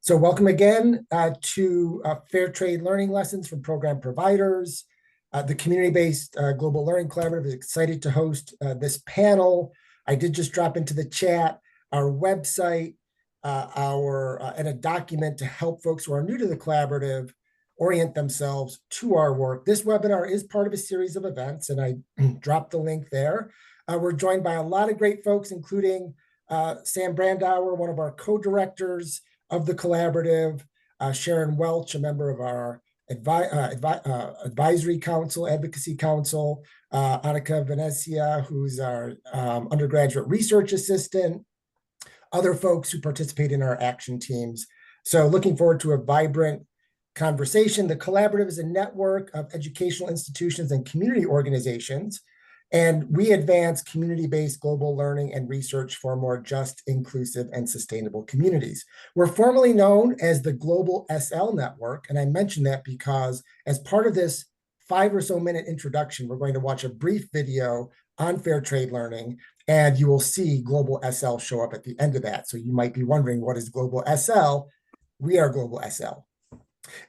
So welcome again to Fair Trade Learning Lessons from Program Providers. The community-based Global Learning Collaborative is excited to host this panel. I did just drop into the chat our website and a document to help folks who are new to the collaborative orient themselves to our work. This webinar is part of a series of events, and I dropped the link there. We're joined by a lot of great folks, including Sam Brandauer, one of our co-directors of the collaborative, Sharon Welch, a member of our advisory council, advocacy council, Annika Venezia, who's our undergraduate research assistant, other folks who participate in our action teams. So looking forward to a vibrant conversation. The collaborative is a network of educational institutions and community organizations, and we advance community-based global learning and research for more just, inclusive, and sustainable communities. We're formally known as the Global SL Network, and I mention that because as part of this 5 or so minute introduction, we're going to watch a brief video on fair trade learning, and you will see Global SL show up at the end of that. So you might be wondering, what is Global SL? We are Global SL.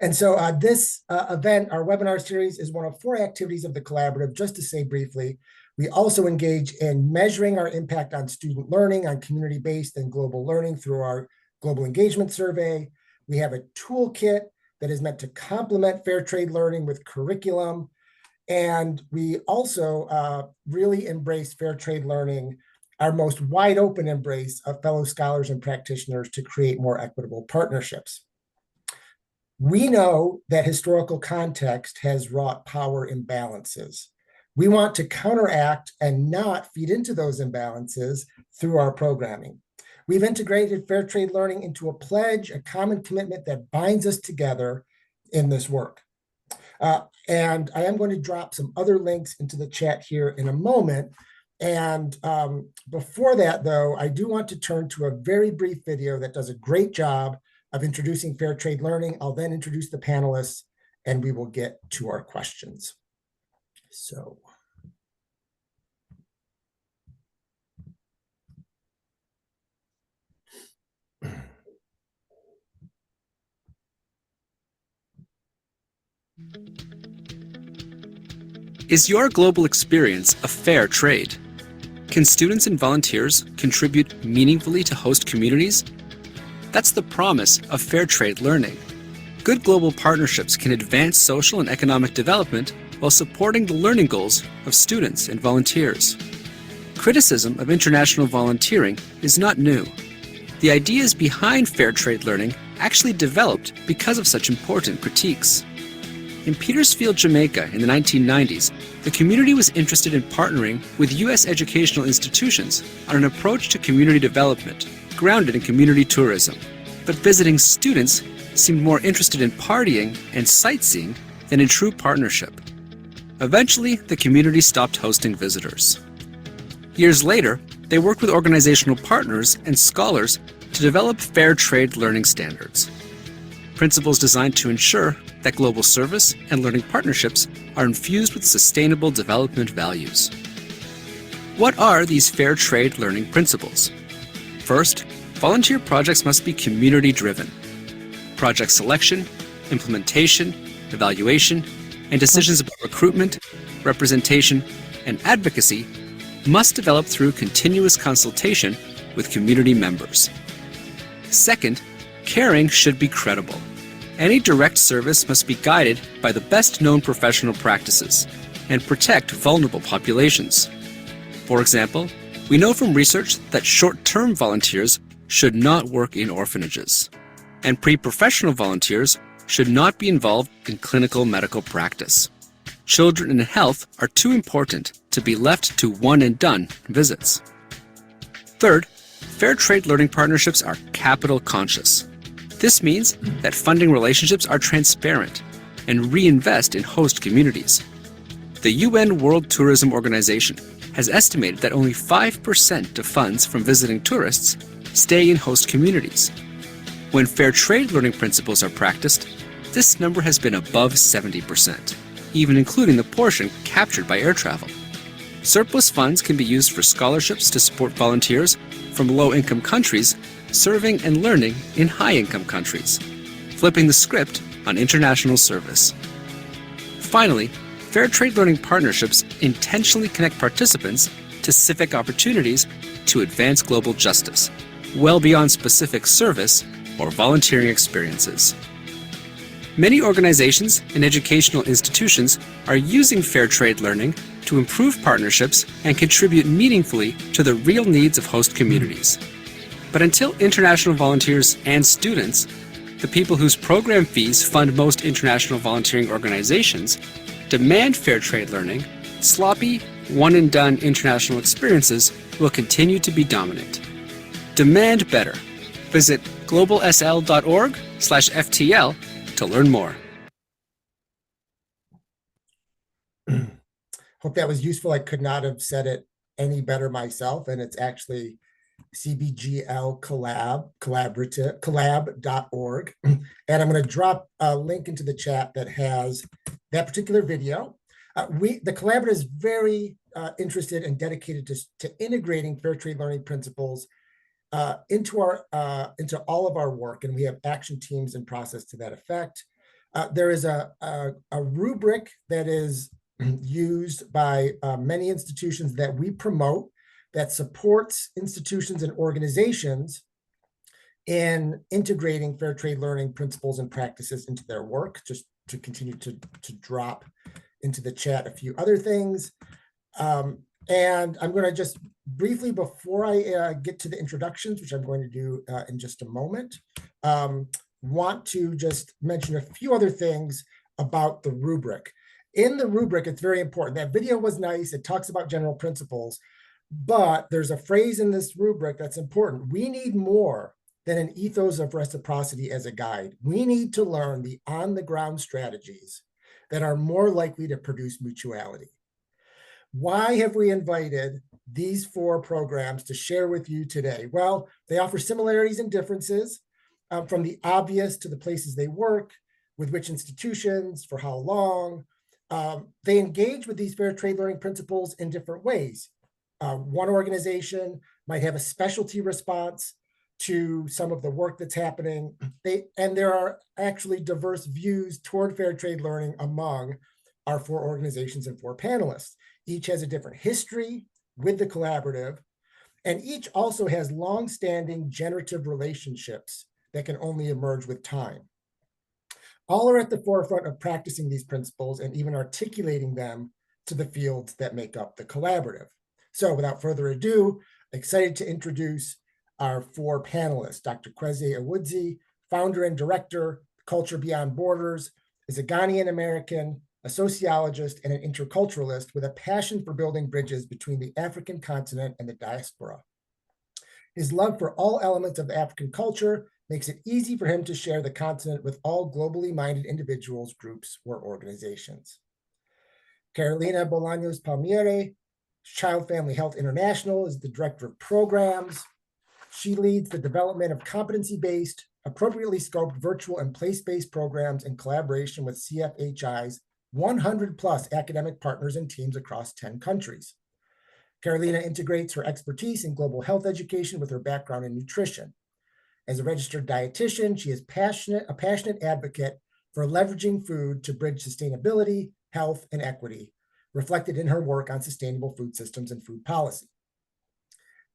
And so this event, our webinar series, is one of 4 activities of the collaborative. Just to say briefly, we also engage in measuring our impact on student learning, on community-based and global learning through our global engagement survey. We have a toolkit that is meant to complement fair trade learning with curriculum. And we also really embrace fair trade learning, our most wide open embrace of fellow scholars and practitioners to create more equitable partnerships. We know that historical context has wrought power imbalances. We want to counteract and not feed into those imbalances through our programming. We've integrated fair trade learning into a pledge, a common commitment that binds us together in this work. And I am going to drop some other links into the chat here in a moment. And before that, though, I do want to turn to a very brief video that does a great job of introducing fair trade learning. I'll then introduce the panelists, and we will get to our questions. So. Is your global experience a fair trade? Can students and volunteers contribute meaningfully to host communities? That's the promise of fair trade learning. Good global partnerships can advance social and economic development while supporting the learning goals of students and volunteers. Criticism of international volunteering is not new. The ideas behind fair trade learning actually developed because of such important critiques. In Petersfield, Jamaica in the 1990s, the community was interested in partnering with U.S. educational institutions on an approach to community development grounded in community tourism. But visiting students seemed more interested in partying and sightseeing than in true partnership. Eventually, the community stopped hosting visitors. Years later, they worked with organizational partners and scholars to develop fair trade learning standards. Principles designed to ensure that global service and learning partnerships are infused with sustainable development values. What are these fair trade learning principles? First, volunteer projects must be community-driven. Project selection, implementation, evaluation, and decisions about recruitment, representation, and advocacy must develop through continuous consultation with community members. Second, caring should be credible. Any direct service must be guided by the best-known professional practices and protect vulnerable populations. For example, we know from research that short-term volunteers should not work in orphanages, and pre-professional volunteers should not be involved in clinical medical practice. Children and health are too important to be left to one-and-done visits. Third, fair trade learning partnerships are capital conscious. This means that funding relationships are transparent and reinvest in host communities. The UN World Tourism Organization has estimated that only 5% of funds from visiting tourists stay in host communities. When fair trade learning principles are practiced, this number has been above 70%, even including the portion captured by air travel. Surplus funds can be used for scholarships to support volunteers from low-income countries serving and learning in high-income countries, flipping the script on international service. Finally, fair trade learning partnerships intentionally connect participants to civic opportunities to advance global justice, well beyond specific service or volunteering experiences. Many organizations and educational institutions are using fair trade learning to improve partnerships and contribute meaningfully to the real needs of host communities. But until international volunteers and students, the people whose program fees fund most international volunteering organizations, demand fair trade learning, sloppy, one-and-done international experiences will continue to be dominant. Demand better. Visit globalsl.org/FTL to learn more. Hope that was useful. I could not have said it any better myself, and it's actually CBGL collab.org. And I'm going to drop a link into the chat that has that particular video. The collaborative is very interested and dedicated to integrating fair trade learning principles into all of our work, and we have action teams in process to that effect. There is a rubric that is used by many institutions that we promote that supports institutions and organizations in integrating fair trade learning principles and practices into their work. Just to continue to drop into the chat a few other things. And I'm going to just briefly, before I get to the introductions, which I'm going to do in just a moment, want to just mention a few other things about the rubric. In the rubric, it's very important. That video was nice. It talks about general principles, but there's a phrase in this rubric that's important. We need more than an ethos of reciprocity as a guide. We need to learn the on-the-ground strategies that are more likely to produce mutuality. Why have we invited these 4 programs to share with you today? Well, they offer similarities and differences, from the obvious to the places they work, with which institutions, for how long. They engage with these fair trade learning principles in different ways. One organization might have a specialty response to some of the work that's happening. And there are actually diverse views toward fair trade learning among our 4 organizations and 4 panelists. Each has a different history with the collaborative, and each also has long-standing generative relationships that can only emerge with time. All are at the forefront of practicing these principles and even articulating them to the fields that make up the collaborative. So without further ado, excited to introduce our 4 panelists. Dr. Kwesi Ewoodzie, founder and director, Culture Beyond Borders, is a Ghanaian American, a sociologist, and an interculturalist with a passion for building bridges between the African continent and the diaspora. His love for all elements of African culture makes it easy for him to share the continent with all globally minded individuals, groups, or organizations. Carolina Bolaños Palmieri, Child Family Health International, is the director of programs. She leads the development of competency-based, appropriately scoped virtual and place-based programs in collaboration with CFHI's 100+ academic partners and teams across 10 countries. Carolina integrates her expertise in global health education with her background in nutrition. As a registered dietitian, she is a passionate advocate for leveraging food to bridge sustainability, health, and equity, reflected in her work on sustainable food systems and food policy.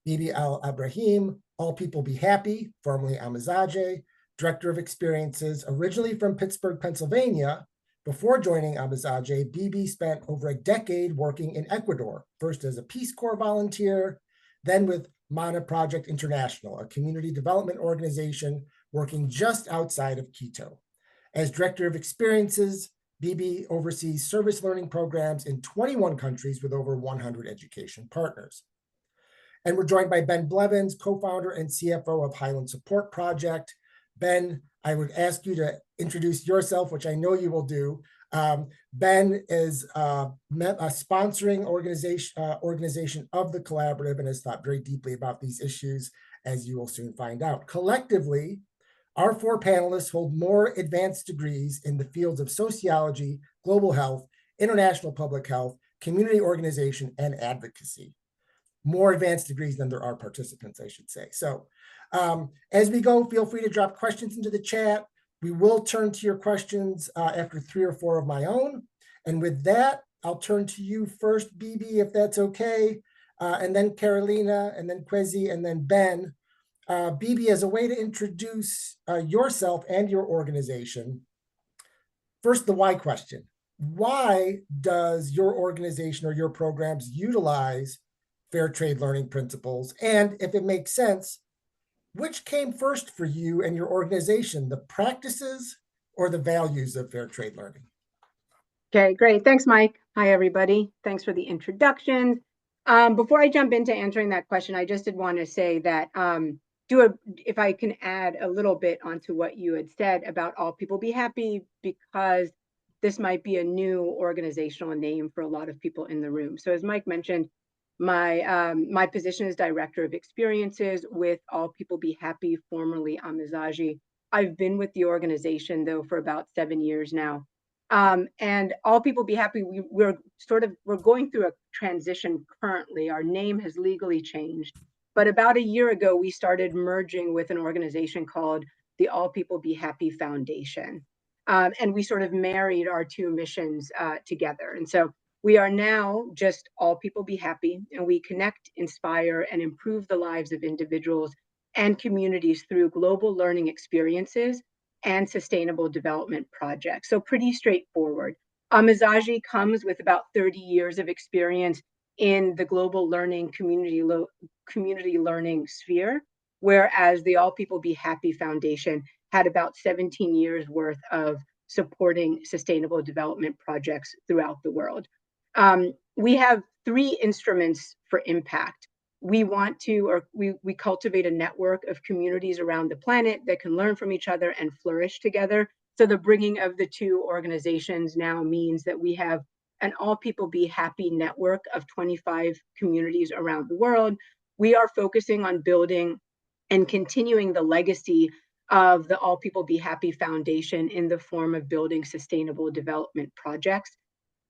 Bibi Al-Ebrahim, AllPeopleBeHappy, formerly Amizade, Director of Experiences, originally from Pittsburgh, Pennsylvania. Before joining Amizade, Bibi spent over a decade working in Ecuador, first as a Peace Corps volunteer, then with Mana Project International, a community development organization working just outside of Quito. As Director of Experiences, Bibi oversees service learning programs in 21 countries with over 100 education partners. And we're joined by Ben Blevins, co-founder and CFO of Highland Support Project. Ben, I would ask you to introduce yourself, which I know you will do. Ben is a sponsoring organization of the collaborative and has thought very deeply about these issues, as you will soon find out. Collectively, our 4 panelists hold more advanced degrees in the fields of sociology, global health, international public health, community organization, and advocacy. more advanced degrees than there are participants, I should say. So as we go, feel free to drop questions into the chat. We will turn to your questions after 3 or 4 of my own. And with that, I'll turn to you first, Bibi, if that's okay, and then Carolina, and then Kwesi, and then Ben. Bibi, as a way to introduce yourself and your organization, first, the why question. Why does your organization or your programs utilize fair trade learning principles? And if it makes sense, which came first for you and your organization, the practices or the values of fair trade learning? Okay, great. Thanks, Mike. Hi, everybody. Thanks for the introduction. Before I jump into answering that question, I just did want to say that if I can add a little bit onto what you had said about All People Be Happy, because this might be a new organizational name for a lot of people in the room. So as Mike mentioned, my position is Director of Experiences with All People Be Happy, formerly Amizade. I've been with the organization, though, for about 7 years now. And All People Be Happy, we're going through a transition currently. Our name has legally changed. But about a year ago, we started merging with an organization called the All People Be Happy Foundation. And we sort of married our two missions together. And so we are now just All People Be Happy, and we connect, inspire, and improve the lives of individuals and communities through global learning experiences and sustainable development projects. So pretty straightforward. Amizade comes with about 30 years of experience in the global learning community learning sphere, whereas the All People Be Happy Foundation had about 17 years worth of supporting sustainable development projects throughout the world. We have 3 instruments for impact. We want to, or we cultivate a network of communities around the planet that can learn from each other and flourish together. So the bringing of the 2 organizations now means that we have an All People Be Happy network of 25 communities around the world. We are focusing on building and continuing the legacy of the All People Be Happy Foundation in the form of building sustainable development projects.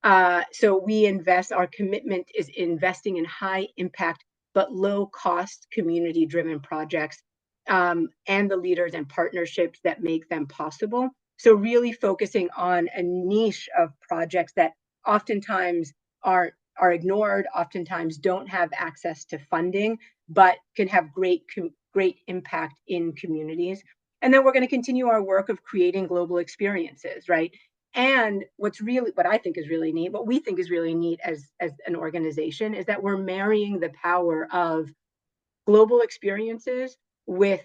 So we our commitment is investing in high impact but low cost community driven projects and the leaders and partnerships that make them possible. So really focusing on a niche of projects that oftentimes are ignored, oftentimes don't have access to funding, but can have great impact in communities. And then we're going to continue our work of creating global experiences, right? And what I think is really neat, what we think is really neat as an organization, is that we're marrying the power of global experiences with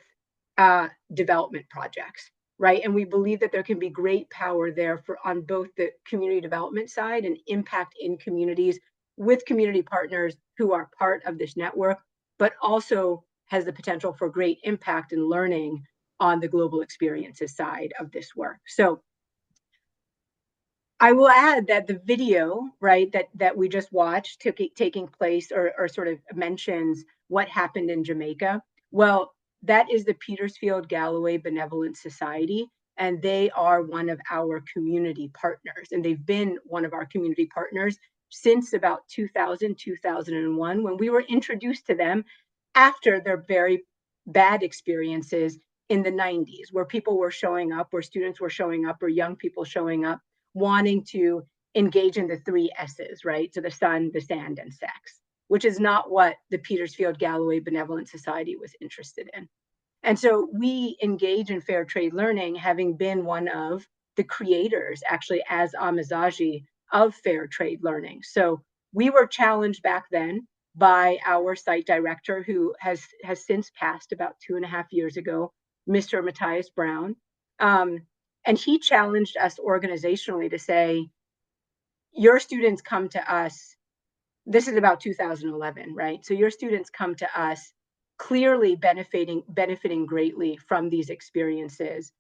development projects, right? And we believe that there can be great power there on both the community development side and impact in communities with community partners who are part of this network, but also has the potential for great impact and learning on the global experiences side of this work. So I will add that the video, right, that we just watched taking place or sort of mentions what happened in Jamaica. Well, that is the Petersfield Galloway Benevolent Society, and they are one of our community partners. And they've been one of our community partners since about 2000, 2001, when we were introduced to them after their very bad experiences in the 90s, where people were showing up, where students were showing up, or young people showing up, wanting to engage in the 3 S's, right? So the sun, the sand, and sex, which is not what the Petersfield Galloway Benevolent Society was interested in. And so we engage in fair trade learning, having been one of the creators, actually, as Amizade, of fair trade learning. So we were challenged back then by our site director, who has since passed about 2.5 years ago, Mr. Matthias Brown. And he challenged us organizationally to say, your students come to us, this is about 2011, right? So your students come to us clearly benefiting greatly from these experiences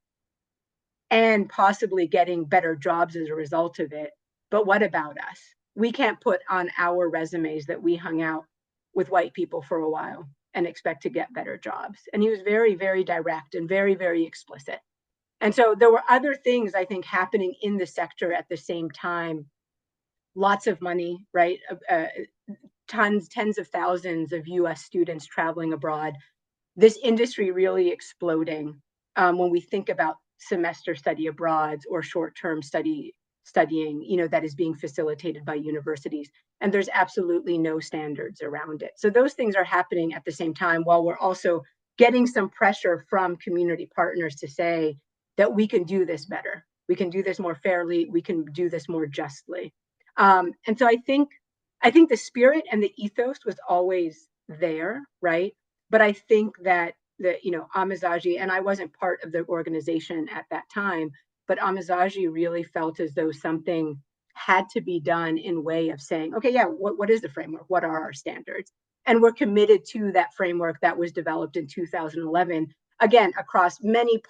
and possibly getting better jobs as a result of it. But what about us? We can't put on our resumes that we hung out with white people for a while and expect to get better jobs. And he was very, very direct and very, very explicit. And so there were other things, I think, happening in the sector at the same time. Lots of money, right? tens of thousands of US students traveling abroad, this industry really exploding when we think about semester study abroads or short-term studying, you know, that is being facilitated by universities. And there's absolutely no standards around it. So those things are happening at the same time, while we're also getting some pressure from community partners to say that we can do this better. We can do this more fairly. We can do this more justly. And so I think the spirit and the ethos was always there, right? But I think that Amizade, and I wasn't part of the organization at that time, but Amizade really felt as though something had to be done in way of saying, okay, yeah, what is the framework? What are our standards? And we're committed to that framework that was developed in 2011, again, across many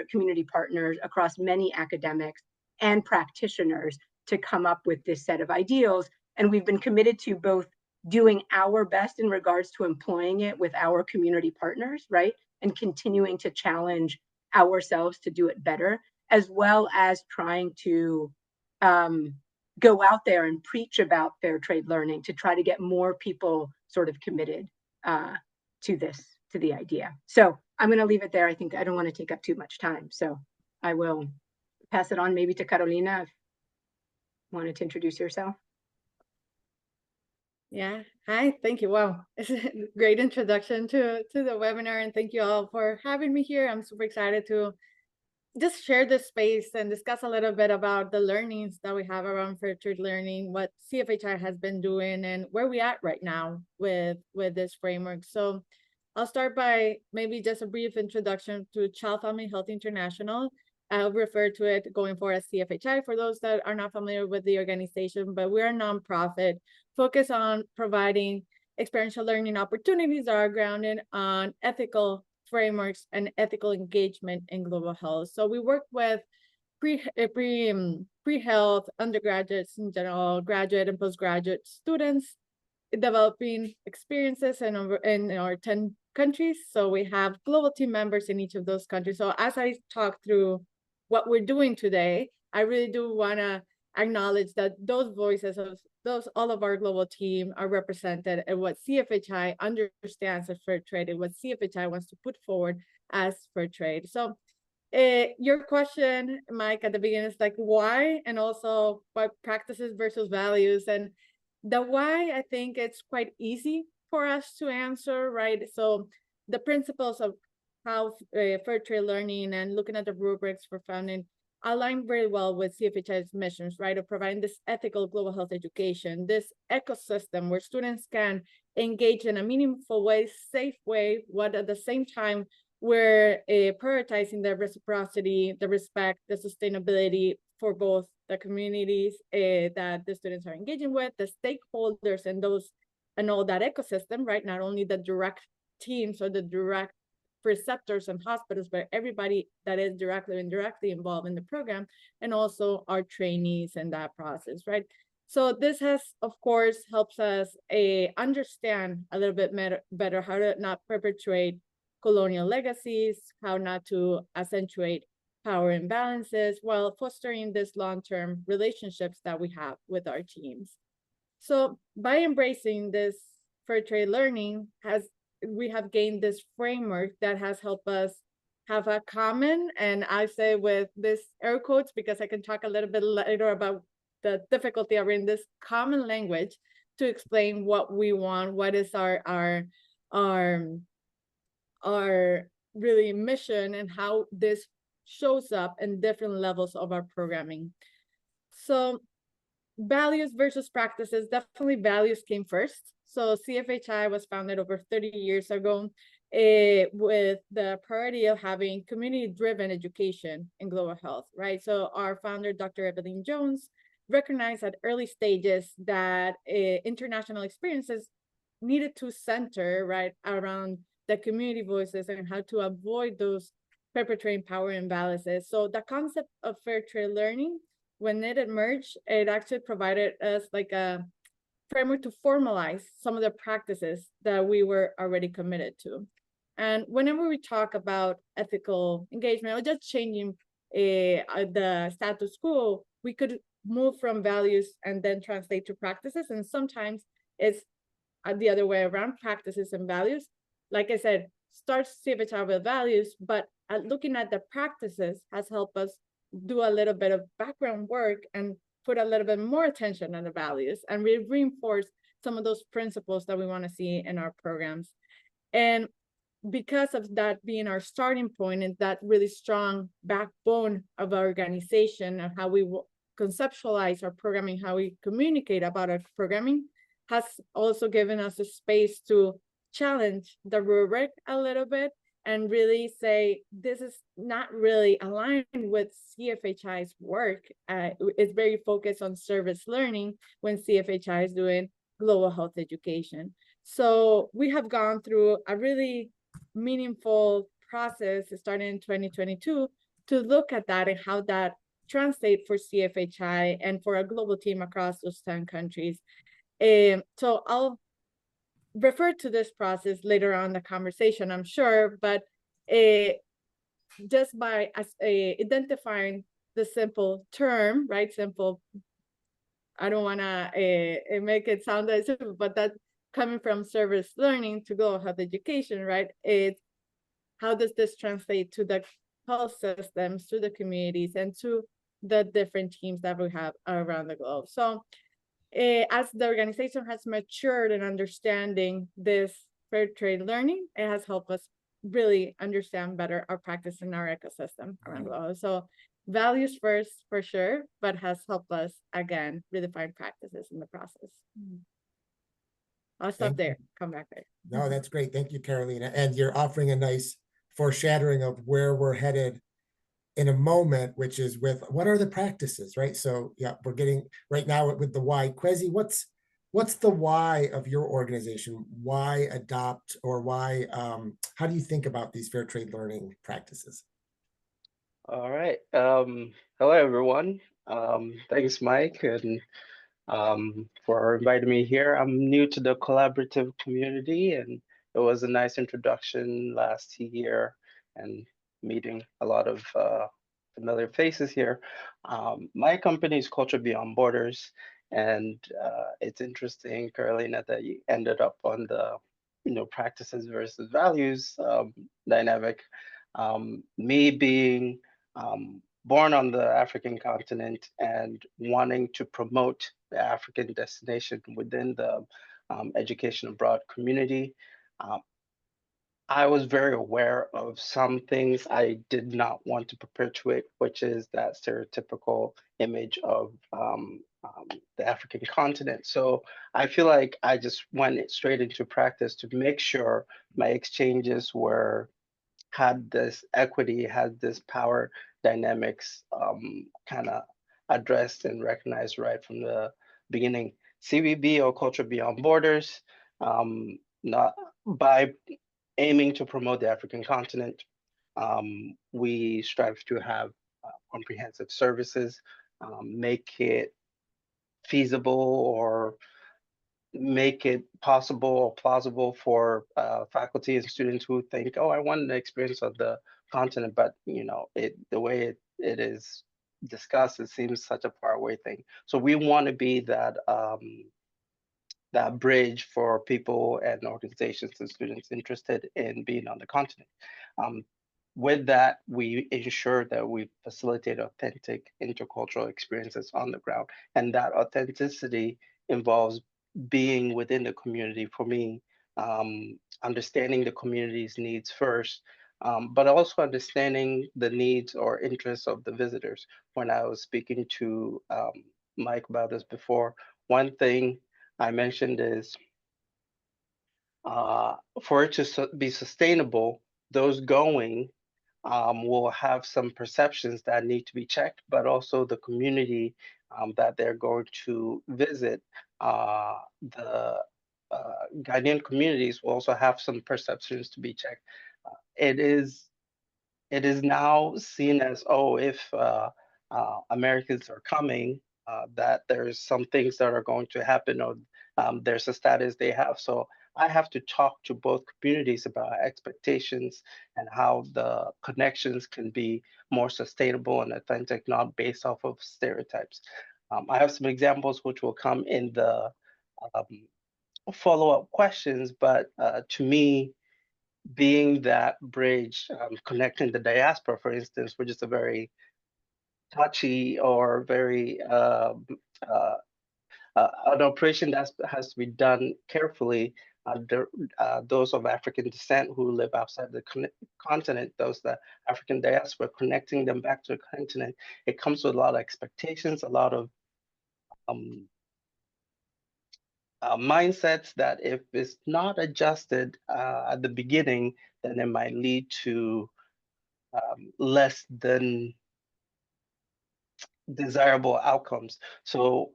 community partners, across many academics and practitioners, to come up with this set of ideals. And we've been committed to both doing our best in regards to employing it with our community partners, right? And continuing to challenge ourselves to do it better, as well as trying to go out there and preach about fair trade learning to try to get more people sort of committed to the idea. So I'm going to leave it there. I think I don't want to take up too much time. So I will pass it on maybe to Carolina if you wanted to introduce yourself. Yeah, hi, thank you. Wow, it's a great introduction to the webinar, and thank you all for having me here. I'm super excited to just share this space and discuss a little bit about the learnings that we have around fair trade learning, what CFHI has been doing, and where we at right now with this framework. So I'll start by maybe just a brief introduction to Child Family Health International. I'll refer to it going forward as CFHI for those that are not familiar with the organization, but we're a nonprofit focused on providing experiential learning opportunities that are grounded on ethical frameworks and ethical engagement in global health. So we work with pre-health undergraduates in general, graduate and postgraduate students, developing experiences in our 10 countries. So we have global team members in each of those countries. So as I talk through what we're doing today, I really do want to acknowledge that those voices of all of our global team are represented and what CFHI understands as fair trade and what CFHI wants to put forward as fair trade. So your question, Mike, at the beginning is like why, and also what practices versus values. And the why, I think it's quite easy for us to answer, right? So the principles of how fair trade learning and looking at the rubrics for funding align very well with CFHI's missions, right? Of providing this ethical global health education, this ecosystem where students can engage in a meaningful way, safe way, while at the same time we're prioritizing the reciprocity, the respect, the sustainability for both the communities that the students are engaging with, the stakeholders and all that ecosystem, right? Not only the direct teams or the direct preceptors and hospitals, but everybody that is directly or indirectly involved in the program, and also our trainees in that process, right? So this has, of course, helps us understand a little bit better how to not perpetuate colonial legacies, how not to accentuate power imbalances while fostering this long-term relationships that we have with our teams. So by embracing this fair trade learning, we have gained this framework that has helped us have a common, and I say with this air quotes because I can talk a little bit later about the difficulty of reading this common language to explain what we want, what is our really mission, and how this shows up in different levels of our programming. So values versus practices, definitely values came first. So CFHI was founded over 30 years ago with the priority of having community-driven education in global health, right? So our founder, Dr. Evelyn Jones, recognized at early stages that international experiences needed to center right around the community voices and how to avoid those perpetrating power imbalances. So the concept of fair trade learning, when it emerged, it actually provided us like a framework to formalize some of the practices that we were already committed to. And whenever we talk about ethical engagement or just changing the status quo, we could move from values and then translate to practices. And sometimes it's the other way around, practices and values. Like I said, starts CFHI with values, but looking at the practices has helped us do a little bit of background work and put a little bit more attention on the values, and we reinforce some of those principles that we want to see in our programs. And because of that being our starting point and that really strong backbone of our organization and how we conceptualize our programming, how we communicate about our programming, has also given us a space to challenge the rubric a little bit and really say, this is not really aligned with CFHI's work. It's very focused on service learning when CFHI is doing global health education. So we have gone through a really meaningful process starting in 2022 to look at that and how that translates for CFHI and for a global team across those 10 countries. So I'll refer to this process later on in the conversation, I'm sure, but just by identifying the simple term, right? Simple, I don't want to make it sound that simple, but that coming from service learning to global health education, right? It's how does this translate to the health systems, to the communities, and to the different teams that we have around the globe. So as the organization has matured in understanding this fair trade learning, it has helped us really understand better our practice in our ecosystem around the globe. So values first, for sure, but has helped us, again, redefine practices in the process. I'll stop there, come back there. No, that's great. Thank you, Carolina. And you're offering a nice foreshadowing of where we're headed in a moment, which is with what are the practices, right? So yeah, we're getting right now with the why. Kwesi, what's the why of your organization? Why adopt, or why, how do you think about these fair trade learning practices? All right. Hello, everyone. Thanks, Mike, and for inviting me here. I'm new to the collaborative community, and it was a nice introduction last year and meeting a lot of familiar faces here. My company is Culture Beyond Borders, and it's interesting, Carolina, that you ended up on the practices versus values dynamic. Me being born on the African continent and wanting to promote the African destination within the education abroad community, I was very aware of some things I did not want to perpetuate, which is that stereotypical image of the African continent. So I feel like I just went straight into practice to make sure my exchanges had this equity, had this power dynamics kind of addressed and recognized right from the beginning. CBB, or Culture Beyond Borders, not by aiming to promote the African continent, we strive to have comprehensive services, make it feasible or make it possible or plausible for faculty and students who think, oh, I want the experience of the continent, but the way it is discussed, it seems such a far away thing. So we want to be that that bridge for people and organizations and students interested in being on the continent. With that, we ensure that we facilitate authentic intercultural experiences on the ground, and that authenticity involves being within the community. For me, understanding the community's needs first, but also understanding the needs or interests of the visitors. When I was speaking to Mike about this before, one thing I mentioned is for it to be sustainable, those going will have some perceptions that need to be checked, but also the community that they're going to visit. The Ghanaian communities will also have some perceptions to be checked. It is now seen as, oh, if Americans are coming, that there's some things that are going to happen, or there's a status they have. So I have to talk to both communities about expectations and how the connections can be more sustainable and authentic, not based off of stereotypes. I have some examples which will come in the follow-up questions, but to me, being that bridge, connecting the diaspora, for instance, which is a very touchy or very an operation that has to be done carefully. Those of African descent who live outside the continent, those the African diaspora, connecting them back to the continent, it comes with a lot of expectations, a lot of mindsets that if it's not adjusted at the beginning, then it might lead to less than desirable outcomes. So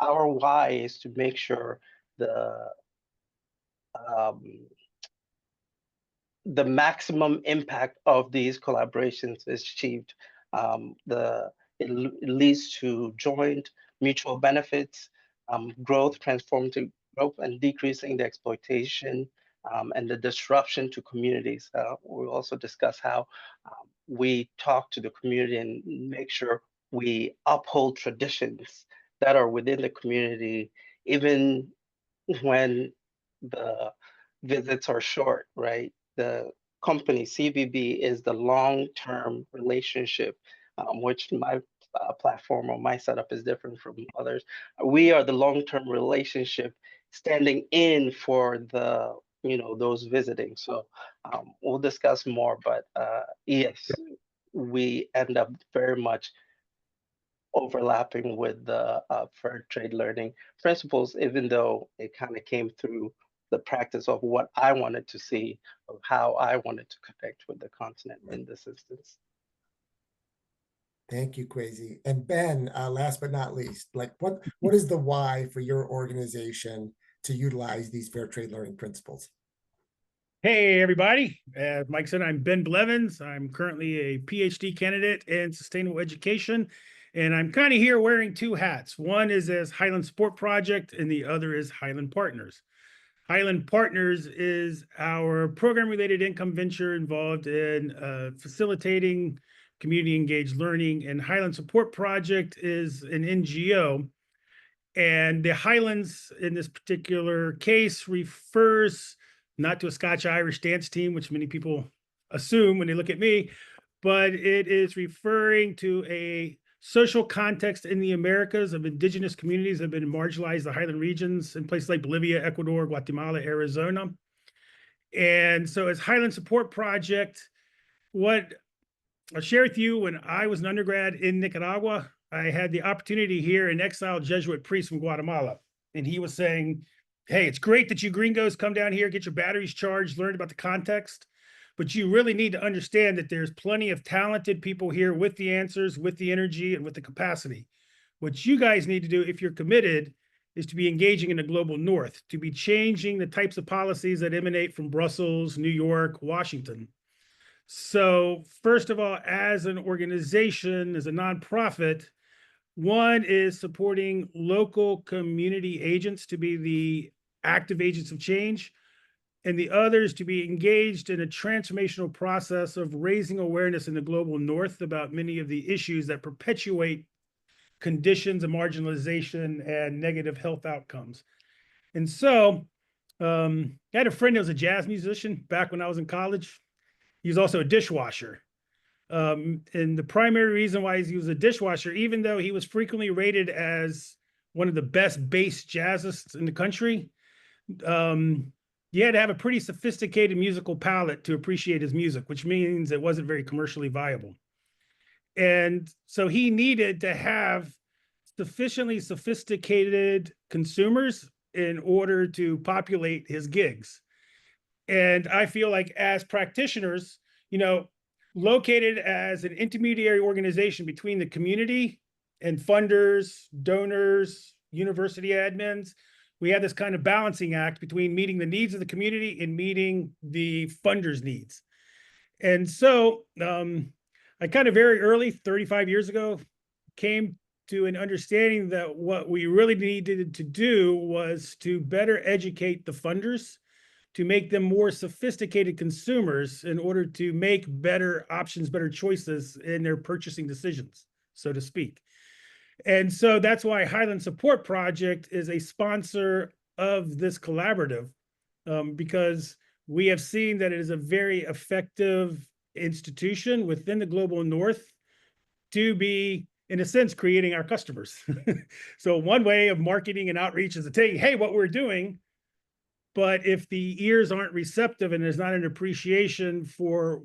our why is to make sure the maximum impact of these collaborations is achieved. It leads to joint mutual benefits, growth, transformative growth, and decreasing the exploitation and the disruption to communities. We'll also discuss how we talk to the community and make sure we uphold traditions that are within the community, even when the visits are short, right? The company CBB is the long-term relationship, which my platform or my setup is different from others. We are the long-term relationship standing in for the those visiting. So we'll discuss more, but yes, we end up very much overlapping with the fair trade learning principles, even though it kind of came through the practice of what I wanted to see, of how I wanted to connect with the continent in this instance. Thank you, Kwesi. And Ben, last but not least, like what is the why for your organization to utilize these fair trade learning principles? Hey, everybody. As Mike said, I'm Ben Blevins. I'm currently a PhD candidate in sustainable education, and I'm kind of here wearing two hats. One is as Highland Support Project, and the other is Highland Partners. Highland Partners is our program-related income venture involved in facilitating community-engaged learning, and Highland Support Project is an NGO. And the Highlands, in this particular case, refers not to a Scotch-Irish dance team, which many people assume when they look at me, but it is referring to a social context in the Americas of indigenous communities that have been marginalized, the Highland regions in places like Bolivia, Ecuador, Guatemala, Arizona. And so as Highland Support Project, what I'll share with you, when I was an undergrad in Nicaragua, I had the opportunity to hear an exiled Jesuit priest from Guatemala. And he was saying, hey, it's great that you gringos come down here, get your batteries charged, learn about the context, but you really need to understand that there's plenty of talented people here with the answers, with the energy, and with the capacity. What you guys need to do, if you're committed, is to be engaging in the global north, to be changing the types of policies that emanate from Brussels, New York, Washington. So first of all, as an organization, as a nonprofit, one is supporting local community agents to be the active agents of change, and the other is to be engaged in a transformational process of raising awareness in the global north about many of the issues that perpetuate conditions of marginalization and negative health outcomes. And so I had a friend who was a jazz musician back when I was in college. He was also a dishwasher. And the primary reason why he was a dishwasher, even though he was frequently rated as one of the best bass jazzists in the country, you had to have a pretty sophisticated musical palette to appreciate his music, which means it wasn't very commercially viable. And so he needed to have sufficiently sophisticated consumers in order to populate his gigs. And I feel like as practitioners, located as an intermediary organization between the community and funders, donors, university admins, we have this kind of balancing act between meeting the needs of the community and meeting the funders' needs. And so I kind of very early, 35 years ago, came to an understanding that what we really needed to do was to better educate the funders, to make them more sophisticated consumers in order to make better options, better choices in their purchasing decisions, so to speak. And so that's why Highland Support Project is a sponsor of this collaborative because we have seen that it is a very effective institution within the global north to be, in a sense, creating our customers. So one way of marketing and outreach is to tell you, hey, what we're doing. But if the ears aren't receptive and there's not an appreciation for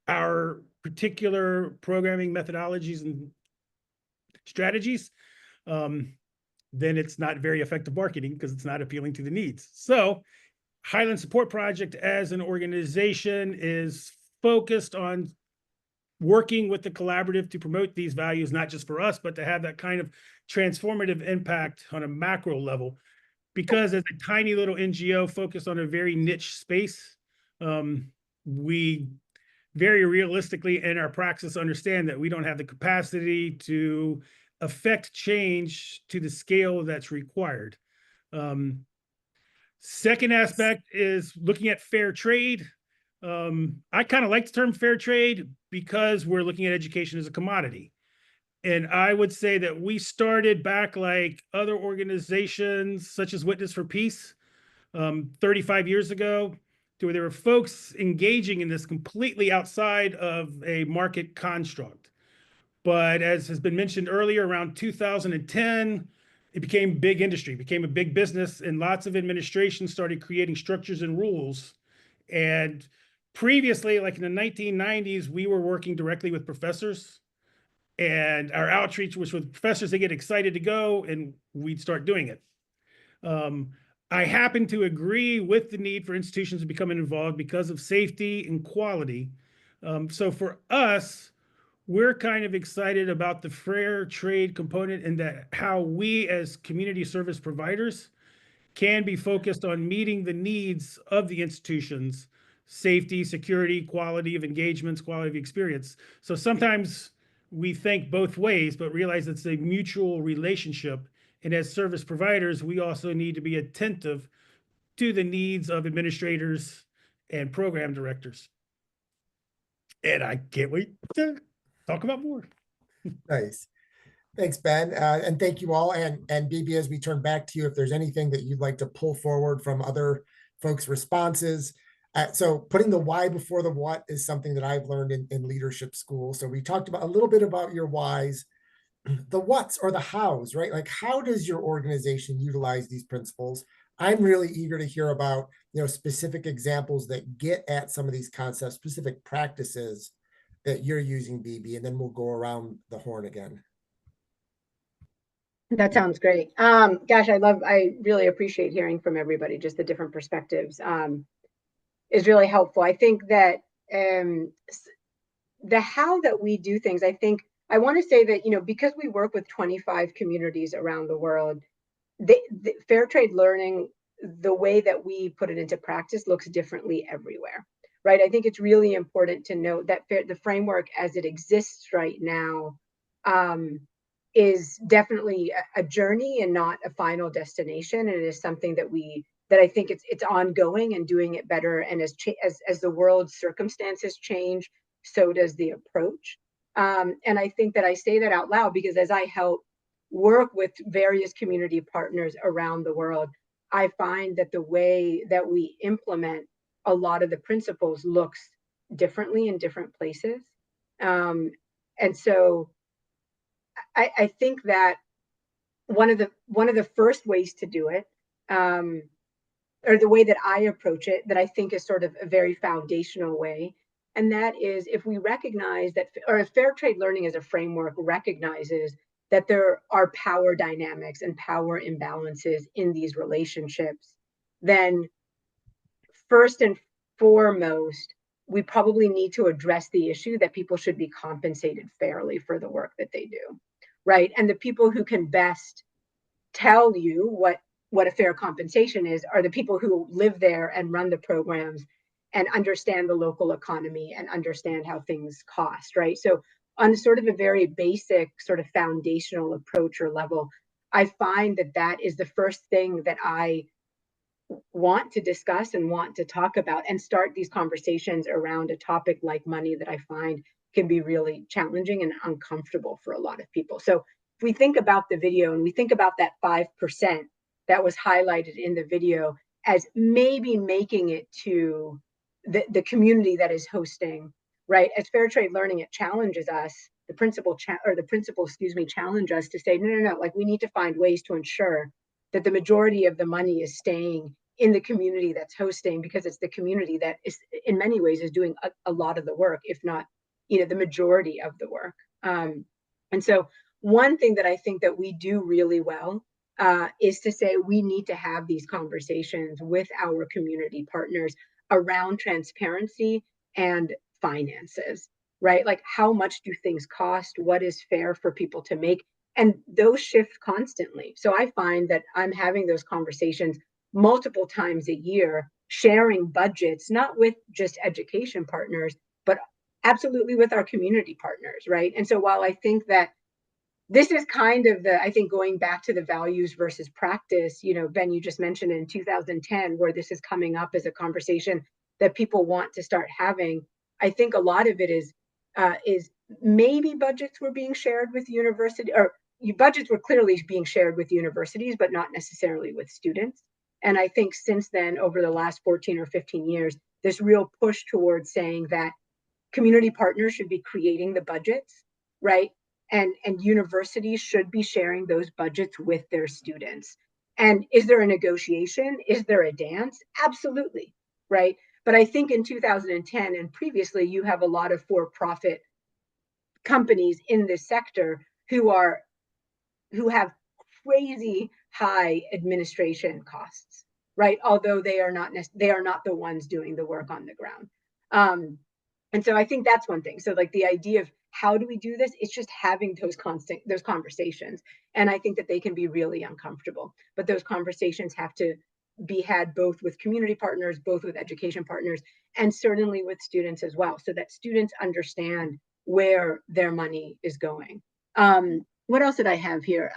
our particular programming methodologies and strategies, then it's not very effective marketing because it's not appealing to the needs. So Highland Support Project as an organization is focused on working with the collaborative to promote these values, not just for us, but to have that kind of transformative impact on a macro level. Because as a tiny little NGO focused on a very niche space, we very realistically in our praxis understand that we don't have the capacity to affect change to the scale that's required. Second aspect is looking at fair trade. I kind of like the term fair trade because we're looking at education as a commodity. And I would say that we started back like other organizations such as Witness for Peace 35 years ago, to where there were folks engaging in this completely outside of a market construct. But as has been mentioned earlier, around 2010, it became big industry, became a big business, and lots of administrations started creating structures and rules. And previously, like in the 1990s, we were working directly with professors, and our outreach was with professors. They get excited to go, and we'd start doing it. I happen to agree with the need for institutions to become involved because of safety and quality. So for us, we're kind of excited about the fair trade component, and that how we as community service providers can be focused on meeting the needs of the institutions: safety, security, quality of engagements, quality of experience. So sometimes we think both ways, but realize it's a mutual relationship. And as service providers, we also need to be attentive to the needs of administrators and program directors. And I can't wait to talk about more. Nice. Thanks, Ben. And thank you all. And Bibi, as we turn back to you, if there's anything that you'd like to pull forward from other folks' responses. So putting the why before the what is something that I've learned in leadership school. So we talked about a little bit about your whys, the whats or the hows, right? Like, how does your organization utilize these principles? I'm really eager to hear about, specific examples that get at some of these concepts, specific practices that you're using, Bibi, and then we'll go around the horn again. That sounds great. Gosh, I really appreciate hearing from everybody, just the different perspectives is really helpful. I think that the how that we do things, I want to say that, because we work with 25 communities around the world, the fair trade learning, the way that we put it into practice looks differently everywhere, right? I think it's really important to note that the framework as it exists right now is definitely a journey and not a final destination. And it is something that I think it's ongoing and doing it better. And as the world's circumstances change, so does the approach. And I think that I say that out loud because as I help work with various community partners around the world, I find that the way that we implement a lot of the principles looks differently in different places. And so I think that one of the first ways to do it, or the way that I approach it, that I think is sort of a very foundational way, and that is if we recognize that, or if fair trade learning as a framework recognizes that there are power dynamics and power imbalances in these relationships, then first and foremost, we probably need to address the issue that people should be compensated fairly for the work that they do, right? And the people who can best tell you what a fair compensation is are the people who live there and run the programs and understand the local economy and understand how things cost, right? So on sort of a very basic sort of foundational approach or level, I find that is the first thing that I want to discuss and want to talk about and start these conversations around a topic like money that I find can be really challenging and uncomfortable for a lot of people. So if we think about the video and we think about that 5%, that was highlighted in the video as maybe making it to the community that is hosting, right? As fair trade learning, it challenges us, the principal challenge us to say, no, like we need to find ways to ensure that the majority of the money is staying in the community that's hosting, because it's the community that is in many ways is doing a lot of the work, if not, the majority of the work. And so one thing that I think that we do really well is to say we need to have these conversations with our community partners around transparency and finances, right? Like how much do things cost? What is fair for people to make? And those shift constantly. So I find that I'm having those conversations multiple times a year, sharing budgets, not with just education partners, but absolutely with our community partners, right? And so while I think that this is kind of I think going back to the values versus practice, Ben, you just mentioned in 2010, where this is coming up as a conversation that people want to start having. I think a lot of it is maybe budgets were being shared with university, or budgets were clearly being shared with universities, but not necessarily with students. And I think since then, over the last 14 or 15 years, this real push towards saying that community partners should be creating the budgets, right? And universities should be sharing those budgets with their students. And is there a negotiation? Is there a dance? Absolutely, right? But I think in 2010 and previously, you have a lot of for-profit companies in this sector who have crazy high administration costs, right? Although they are not the ones doing the work on the ground. And so I think that's one thing. So like the idea of how do we do this? It's just having those conversations. And I think that they can be really uncomfortable, but those conversations have to be had both with community partners, both with education partners, and certainly with students as well, so that students understand where their money is going. What else did I have here?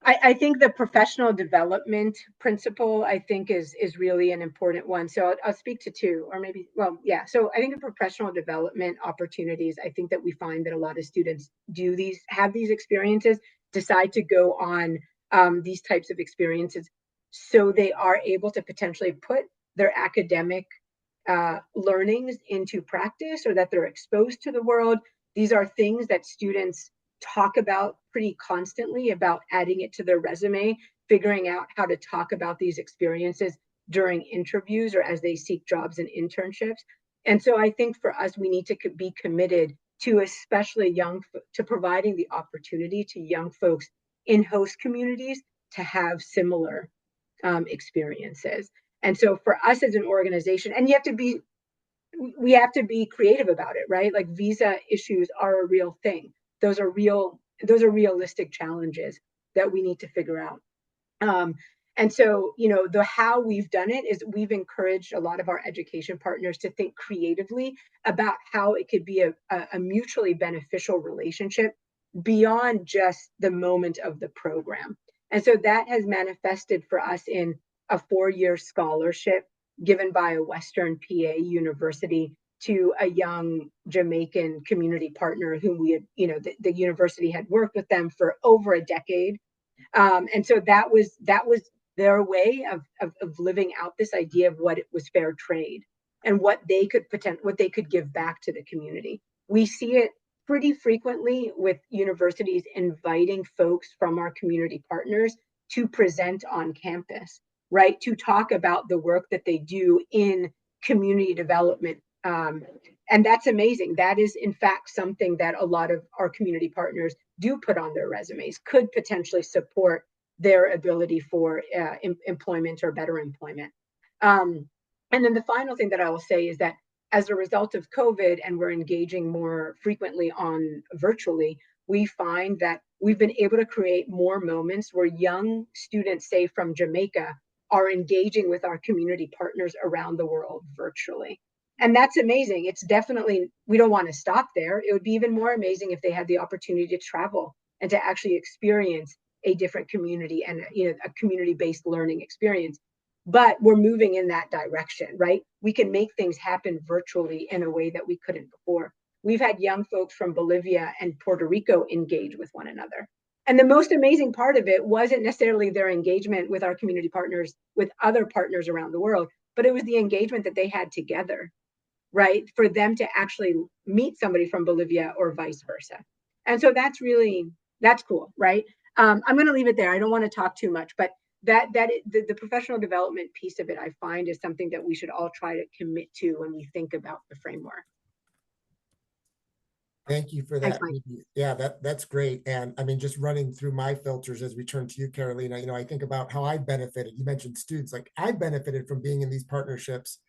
I think the professional development principle, I think, is really an important one. So I'll speak to two, or maybe, well, yeah. So I think the professional development opportunities, I think that we find that a lot of students have these experiences, decide to go on these types of experiences, so they are able to potentially put their academic learnings into practice, or that they're exposed to the world. These are things that students talk about pretty constantly, about adding it to their resume, figuring out how to talk about these experiences during interviews or as they seek jobs and internships. And so I think for us, we need to be committed to, especially to providing the opportunity to young folks in host communities to have similar experiences. And so for us as an organization, and we have to be creative about it, right? Like visa issues are a real thing. Those are realistic challenges that we need to figure out. And so, the how we've done it is we've encouraged a lot of our education partners to think creatively about how it could be a mutually beneficial relationship beyond just the moment of the program. And so that has manifested for us in a 4-year scholarship given by a Western PA university to a young Jamaican community partner whom we had, the university had worked with them for over a decade. And so that was their way of living out this idea of what it was fair trade and what they could give back to the community. We see it pretty frequently with universities inviting folks from our community partners to present on campus, right? To talk about the work that they do in community development. And that's amazing. That is, in fact, something that a lot of our community partners do put on their resumes, could potentially support their ability for employment or better employment. And then the final thing that I will say is that as a result of COVID, and we're engaging more frequently on virtually, we find that we've been able to create more moments where young students, say from Jamaica, are engaging with our community partners around the world virtually. And that's amazing. It's definitely, we don't want to stop there. It would be even more amazing if they had the opportunity to travel and to actually experience a different community and a community-based learning experience. But we're moving in that direction, right? We can make things happen virtually in a way that we couldn't before. We've had young folks from Bolivia and Puerto Rico engage with one another, And the most amazing part of it wasn't necessarily their engagement with our community partners, with other partners around the world, but it was the engagement that they had together, right? For them to actually meet somebody from Bolivia or vice versa. And so that's cool, right? I'm going to leave it there. I don't want to talk too much, but the professional development piece of it, I find, is something that we should all try to commit to when we think about the framework. Thank you for Thanks, that. Mike. Bibi. Yeah, that's great. And I mean, just running through my filters as we turn to you, Carolina, I think about how I benefited. You mentioned students, like I benefited from being in these partnerships.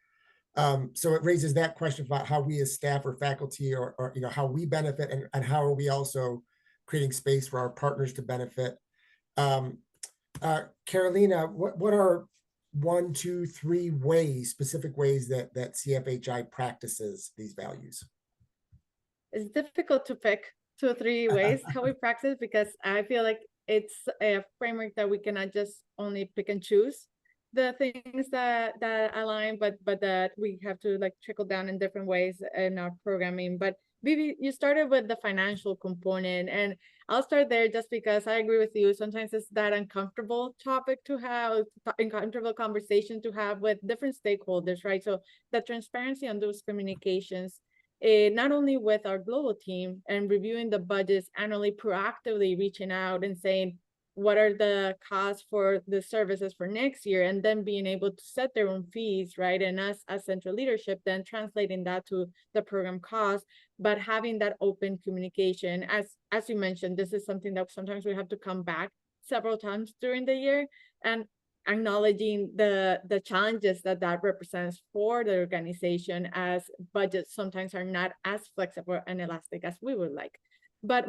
So it raises that question about how we as staff or faculty or how we benefit and how are we also creating space for our partners to benefit. Carolina, what are 1, 2, 3 specific ways that CFHI practices these values? It's difficult to pick 2 or 3 ways how we practice, because I feel like it's a framework that we cannot just only pick and choose the things that align, but that we have to like trickle down in different ways in our programming. But Bibi, you started with the financial component, and I'll start there just because I agree with you. Sometimes it's that uncomfortable topic to have, uncomfortable conversation to have with different stakeholders, right? So the transparency on those communications, not only with our global team and reviewing the budgets annually, proactively reaching out and saying, what are the costs for the services for next year, and then being able to set their own fees, right? And us as central leadership, then translating that to the program cost, but having that open communication. As you mentioned, this is something that sometimes we have to come back several times during the year, and acknowledging the challenges that represents for the organization, as budgets sometimes are not as flexible and elastic as we would like. But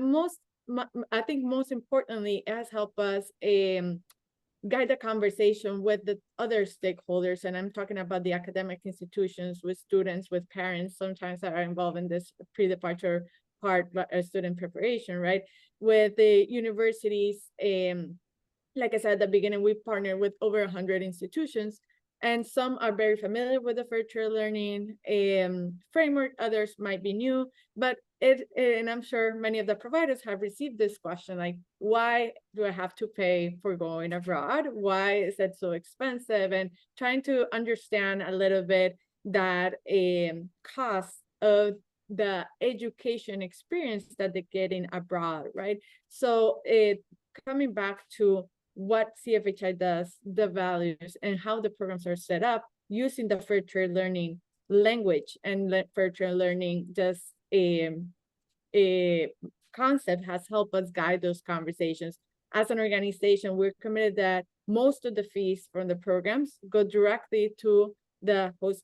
I think most importantly, it has helped us guide the conversation with the other stakeholders. And I'm talking about the academic institutions, with students, with parents, sometimes that are involved in this pre-departure part, student preparation, right? With the universities, like I said at the beginning, we partner with over 100 institutions, and some are very familiar with the virtual learning framework. Others might be new, but and I'm sure many of the providers have received this question, like, why do I have to pay for going abroad? Why is it so expensive? And trying to understand a little bit that cost of the education experience that they're getting abroad, right? So coming back to what CFHI does, the values, and how the programs are set up, using the virtual learning language and virtual learning just a concept has helped us guide those conversations. As an organization, we're committed that most of the fees from the programs go directly to the host,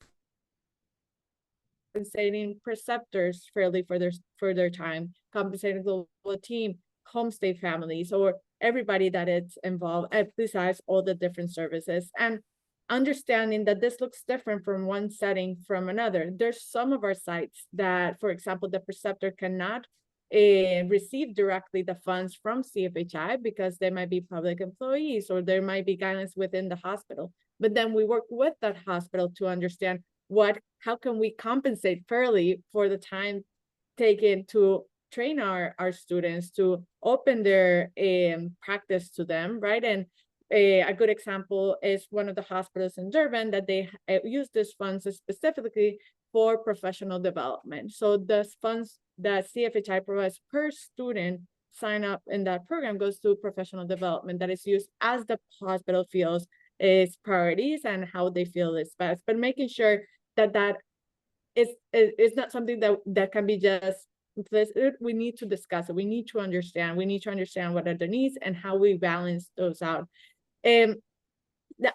compensating preceptors fairly for their time, compensating the global team, homestay families, or everybody that is involved, besides all the different services. And understanding that this looks different from one setting from another. There's some of our sites that, for example, the preceptor cannot receive directly the funds from CFHI because they might be public employees, or there might be guidelines within the hospital. But then we work with that hospital to understand how can we compensate fairly for the time taken to train our students, to open their practice to them, right? And a good example is one of the hospitals in Durban that they use these funds specifically for professional development. So the funds that CFHI provides per student sign up in that program goes to professional development that is used as the hospital feels its priorities and how they feel is best. But making sure that is not something that can be just, we need to discuss it. We need to understand what are their needs and how we balance those out.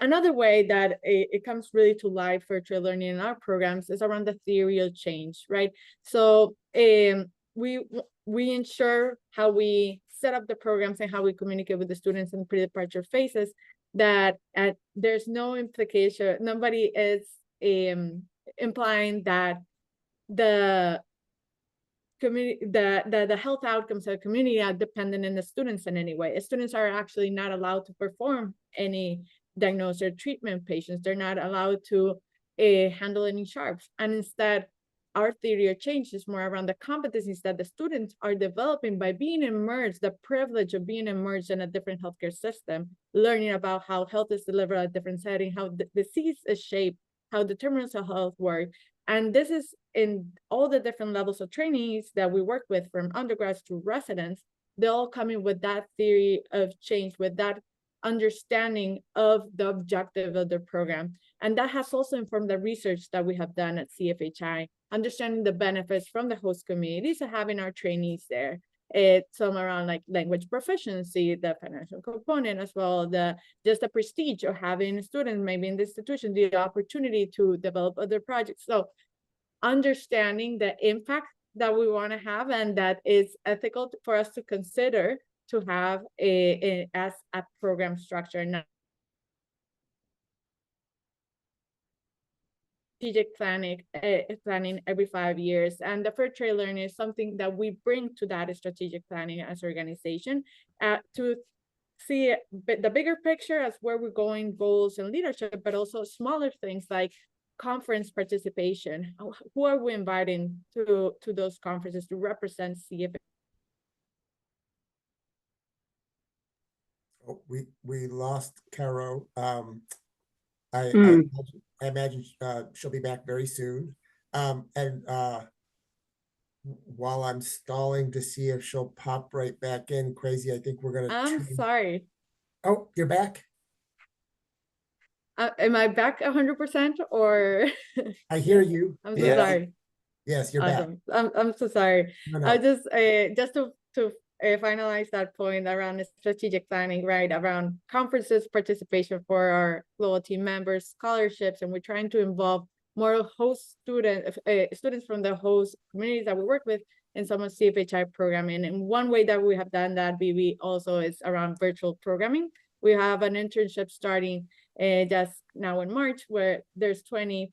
Another way that it comes really to life virtual learning in our programs is around the theory of change, right? So we ensure how we set up the programs and how we communicate with the students in pre-departure phases, that there's no implication, nobody is implying that the community, the health outcomes of the community are dependent on the students in any way. Students are actually not allowed to perform any diagnosis or treatment patients. They're not allowed to handle any sharps. And instead, our theory of change is more around the competencies that the students are developing by being immersed, the privilege of being immersed in a different healthcare system, learning about how health is delivered at different settings, how the disease is shaped, how determinants of health work. And this is in all the different levels of trainees that we work with, from undergrads to residents. They're all coming with that theory of change, with that understanding of the objective of the program. And that has also informed the research that we have done at CFHI, understanding the benefits from the host communities of having our trainees there. It's some around like language proficiency, the financial component as well, just the prestige of having students maybe in the institution, the opportunity to develop other projects. So understanding the impact that we want to have, and that is ethical for us to consider to have as a program structure. Not strategic planning every 5 years, and the fair trade learning is something that we bring to that strategic planning as organization to see the bigger picture as where we're going, goals and leadership, but also smaller things like conference participation. Who are we inviting to those conferences to represent CFA? Oh, we lost Caro. I imagine she'll be back very soon. And while I'm stalling to see if she'll pop right back in, Kwesi, I think we're gonna. I'm sorry. Oh, you're back? Am I back 100% or? I hear you. I'm so Yeah. sorry. Yes, you're back. Awesome. I'm so sorry. No, no. I just to finalize that point around the strategic planning, right? Around conferences, participation for our global team members, scholarships, and we're trying to involve more host students from the host communities that we work with in some of CFHI programming. And one way that we have done that, Bibi, also is around virtual programming. We have an internship starting just now in March, where there's 20+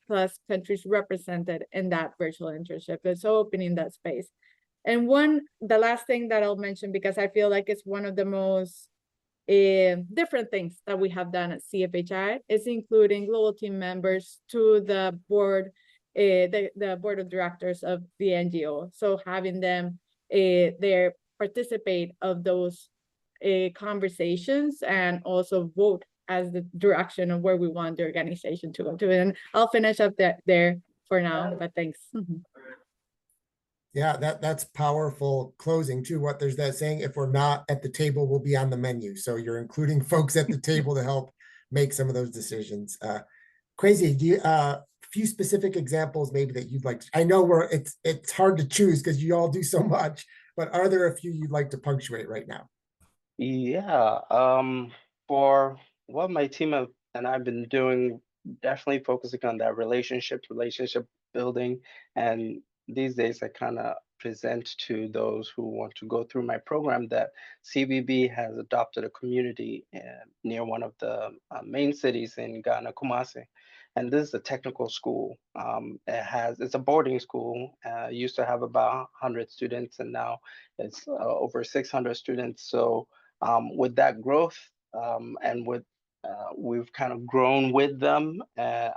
countries represented in that virtual internship. It's opening that space. And the last thing that I'll mention, because I feel like it's one of the most different things that we have done at CFHI, is including global team members to the board, the board of directors of the NGO. So having them there participate of those conversations and also vote as the direction of where we want the organization to go to. And I'll finish up there for now, but thanks. Yeah, that's powerful closing too. What there's that saying, if we're not at the table, we'll be on the menu. So you're including folks at the table to help make some of those decisions. Kwesi, do you few specific examples maybe that you'd like to, I know it's hard to choose because you all do so much, but are there a few you'd like to punctuate right now? Yeah, for what my team and I've been doing, definitely focusing on that relationship building. And these days I kind of present to those who want to go through my program that CBB has adopted a community near one of the main cities in Ghana, Kumasi. And this is a technical school. It's a boarding school. Used to have about 100 students, and now it's over 600 students. So with that growth and with we've kind of grown with them,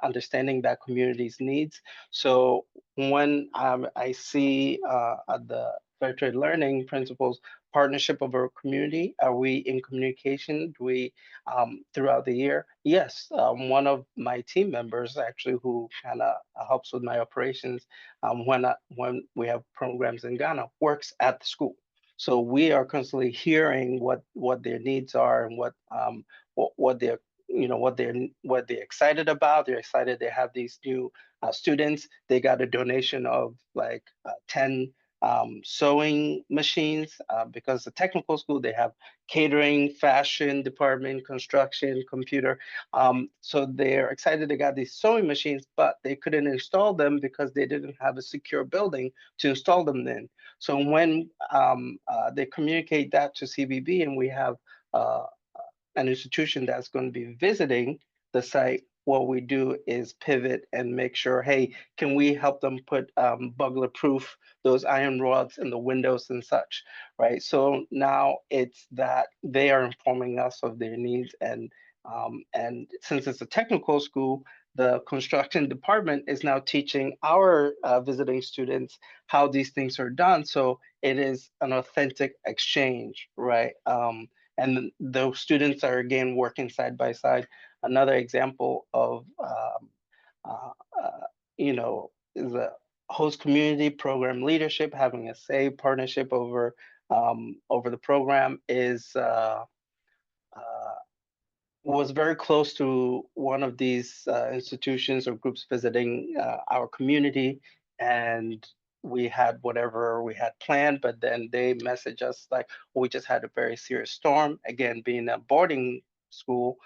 understanding that community's needs. So when I see the fair trade learning principles, partnership of our community, are we in communication? Do we throughout the year? Yes, one of my team members actually who kind of helps with my operations when we have programs in Ghana works at the school. So we are constantly hearing what their needs are and what they're what they're excited about. They're excited they have these new students. They got a donation of like 10 sewing machines because the technical school, they have catering, fashion department, construction, computer. So they're excited they got these sewing machines, but they couldn't install them because they didn't have a secure building to install them in. So when they communicate that to CBB and we have an institution that's going to be visiting the site, what we do is pivot and make sure, hey, can we help them put burglar proof those iron rods in the windows and such, right? So now it's that they are informing us of their needs, and since it's a technical school, the construction department is now teaching our visiting students how these things are done. So it is an authentic exchange, right? And those students are again working side by side. Another example of uh, uh, is a host community program leadership, having a say partnership over the program is uh, was very close to one of these institutions or groups visiting our community, and we had whatever we had planned, but then they messaged us like, we just had a very serious storm. Again, being a boarding school,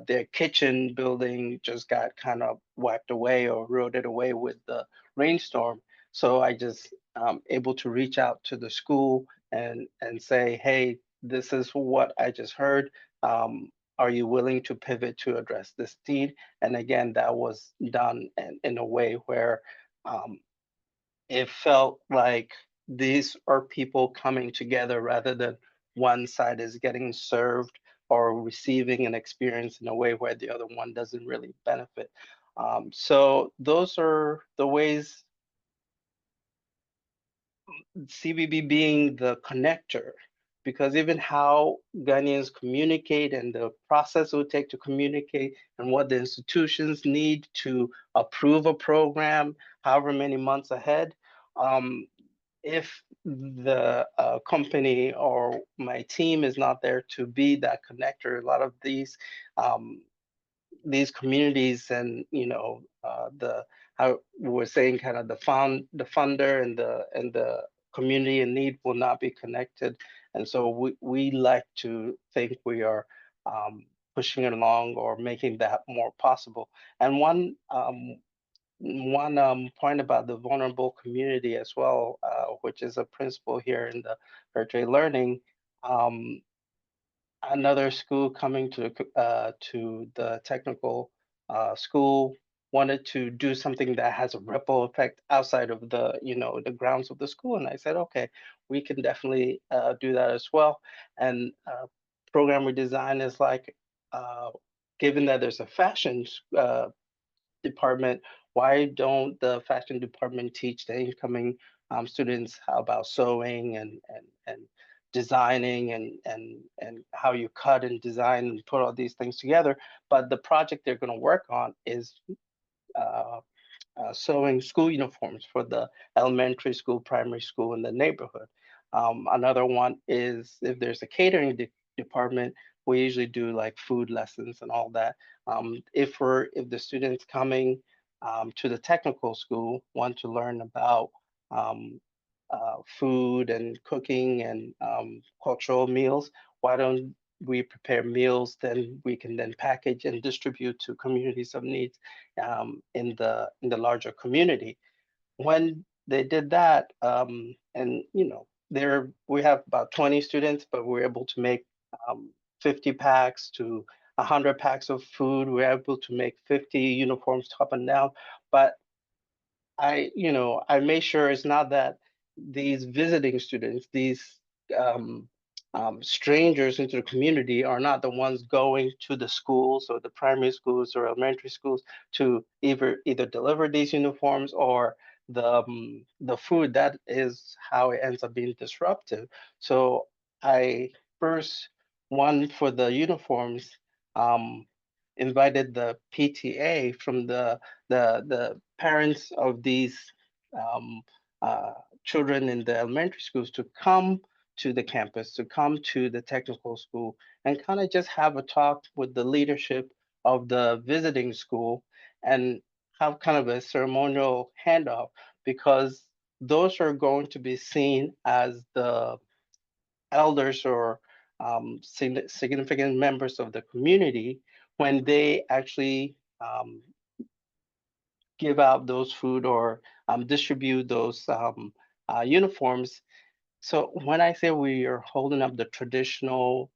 their kitchen building just got kind of wiped away or eroded away with the rainstorm. So I just able to reach out to the school and say, hey, this is what I just heard. Are you willing to pivot to address this need? And again, that was done in a way where um, it felt like these are people coming together rather than one side is getting served or receiving an experience in a way where the other one doesn't really benefit. So those are the ways, CBB being the connector, because even how Ghanaians communicate and the process it would take to communicate and what the institutions need to approve a program, however many months ahead, um, if the company or my team is not there to be that connector, a lot of um, these communities and the how we're saying kind of the funder and the community in need will not be connected, and so we like to think we are pushing it along or making that more possible. And one point about the vulnerable community as well, which is a principle here in the fair trade learning. um, Another school coming to the technical school wanted to do something that has a ripple effect outside of the grounds of the school, and I said, okay, we can definitely do that as well. And program redesign is like, uh, given that there's a fashion department, why don't the fashion department teach the incoming students how about sewing and designing and how you cut and design and put all these things together? But the project they're going to work on is uh, sewing school uniforms for the elementary school, primary school in the neighborhood. Another one is if there's a catering department, we usually do like food lessons and all that. If the students coming to the technical school want to learn about um, food and cooking and cultural meals, why don't we prepare meals, then we can then package and distribute to communities of needs in the larger community. When they did that, and there we have about 20 students, but we're able to make 50 packs to 100 packs of food. We're able to make 50 uniforms top and down. But I made sure it's not that these visiting students, these um, strangers into the community are not the ones going to the schools or the primary schools or elementary schools to either deliver these uniforms or the food. That is how it ends up being disruptive. So I first, one for the uniforms, um, invited the PTA from the parents of these um, uh, children in the elementary schools to come to the campus, to come to the technical school, and kind of just have a talk with the leadership of the visiting school and have kind of a ceremonial handoff, because those are going to be seen as the elders or significant members of the community when they actually give out those food or distribute those uniforms. So when I say we are holding up the traditional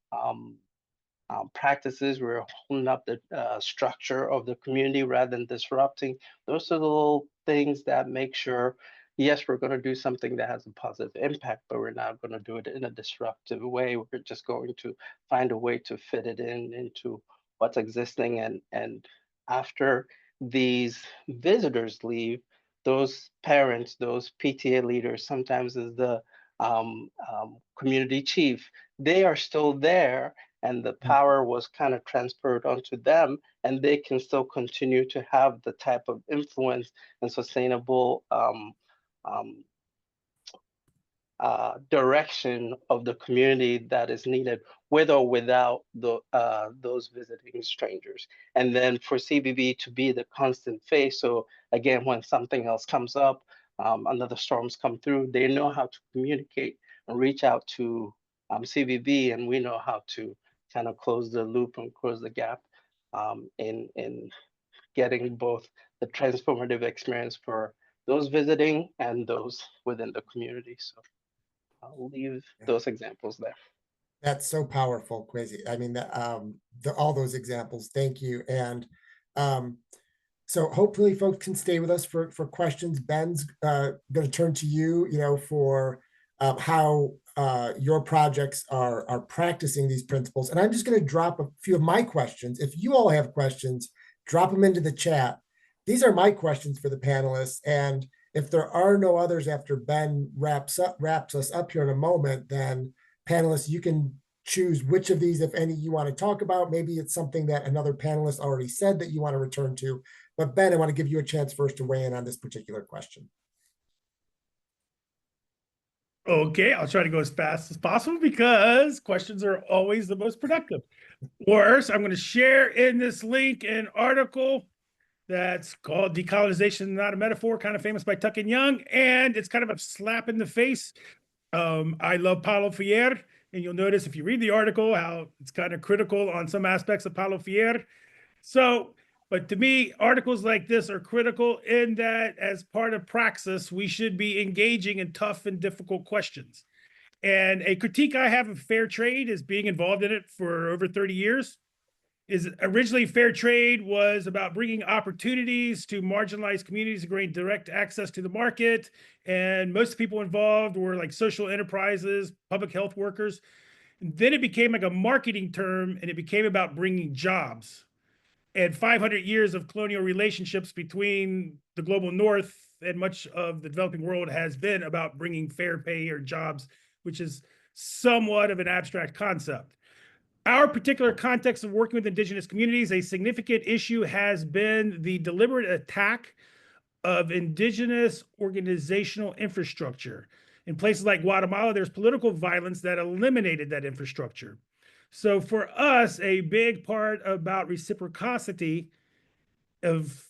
practices, we're holding up the structure of the community rather than disrupting. Those are the little things that make sure, yes, we're going to do something that has a positive impact, but we're not going to do it in a disruptive way. We're just going to find a way to fit it into what's existing. And after these visitors leave, those parents, those PTA leaders, sometimes as the community chief, they are still there, and the power was kind of transferred onto them, and they can still continue to have the type of influence and sustainable direction of the community that is needed, with or without those visiting strangers. And then for CBB to be the constant face. So again, when something else comes up, another storms come through, they know how to communicate and reach out to CBB, and we know how to kind of close the loop and close the gap in getting both the transformative experience for those visiting and those within the community. So I'll leave those examples there. That's so powerful, Kwesi. I mean, all those examples. Thank you. And so hopefully folks can stay with us for questions. Ben's going to turn to you, for how your projects are practicing these principles. And I'm just going to drop a few of my questions. If you all have questions, drop them into the chat. These are my questions for the panelists. And if there are no others after Ben wraps us up here in a moment, then panelists, you can choose which of these, if any, you want to talk about. Maybe it's something that another panelist already said that you want to return to. But Ben, I want to give you a chance first to weigh in on this particular question. Okay, I'll try to go as fast as possible because questions are always the most productive. Worse, I'm going to share in this link an article that's called Decolonization, Not a Metaphor, kind of famous by Tuck and Young, and it's kind of a slap in the face. I love Paulo Freire, and you'll notice if you read the article how it's kind of critical on some aspects of Paulo Freire. So, but to me, articles like this are critical in that as part of praxis, we should be engaging in tough and difficult questions. And a critique I have of fair trade is being involved in it for over 30 years. Is originally fair trade was about bringing opportunities to marginalized communities to gain direct access to the market. And most people involved were like social enterprises, public health workers. And then it became like a marketing term, and it became about bringing jobs. And 500 years of colonial relationships between the global north and much of the developing world has been about bringing fair pay or jobs, which is somewhat of an abstract concept. Our particular context of working with indigenous communities, a significant issue has been the deliberate attack of indigenous organizational infrastructure. In places like Guatemala, there's political violence that eliminated that infrastructure. So for us, a big part about reciprocity of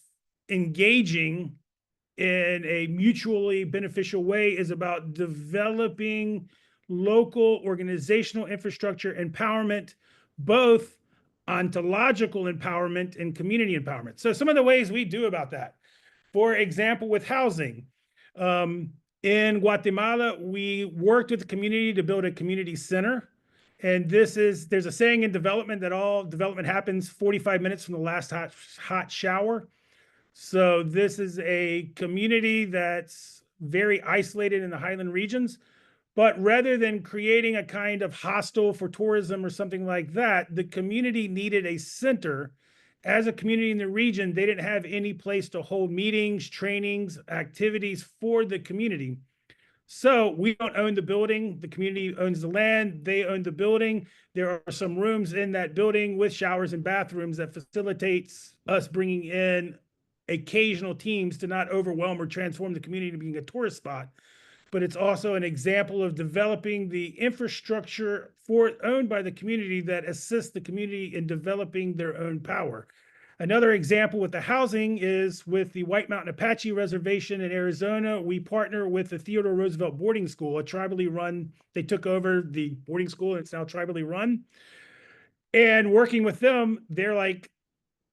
engaging in a mutually beneficial way is about developing local organizational infrastructure empowerment, both ontological empowerment and community empowerment. So some of the ways we do about that, for example, with housing. In Guatemala, we worked with the community to build a community center. And there's a saying in development that all development happens 45 minutes from the last hot shower. So this is a community that's very isolated in the Highland regions. But rather than creating a kind of hostel for tourism or something like that, the community needed a center. As a community in the region, they didn't have any place to hold meetings, trainings, activities for the community. So we don't own the building. The community owns the land. They own the building. There are some rooms in that building with showers and bathrooms that facilitates us bringing in occasional teams to not overwhelm or transform the community to being a tourist spot. But it's also an example of developing the infrastructure owned by the community that assists the community in developing their own power. Another example with the housing is with the White Mountain Apache Reservation in Arizona. We partner with the Theodore Roosevelt Boarding School, a tribally run. They took over the boarding school and it's now tribally run. And working with them, they're like,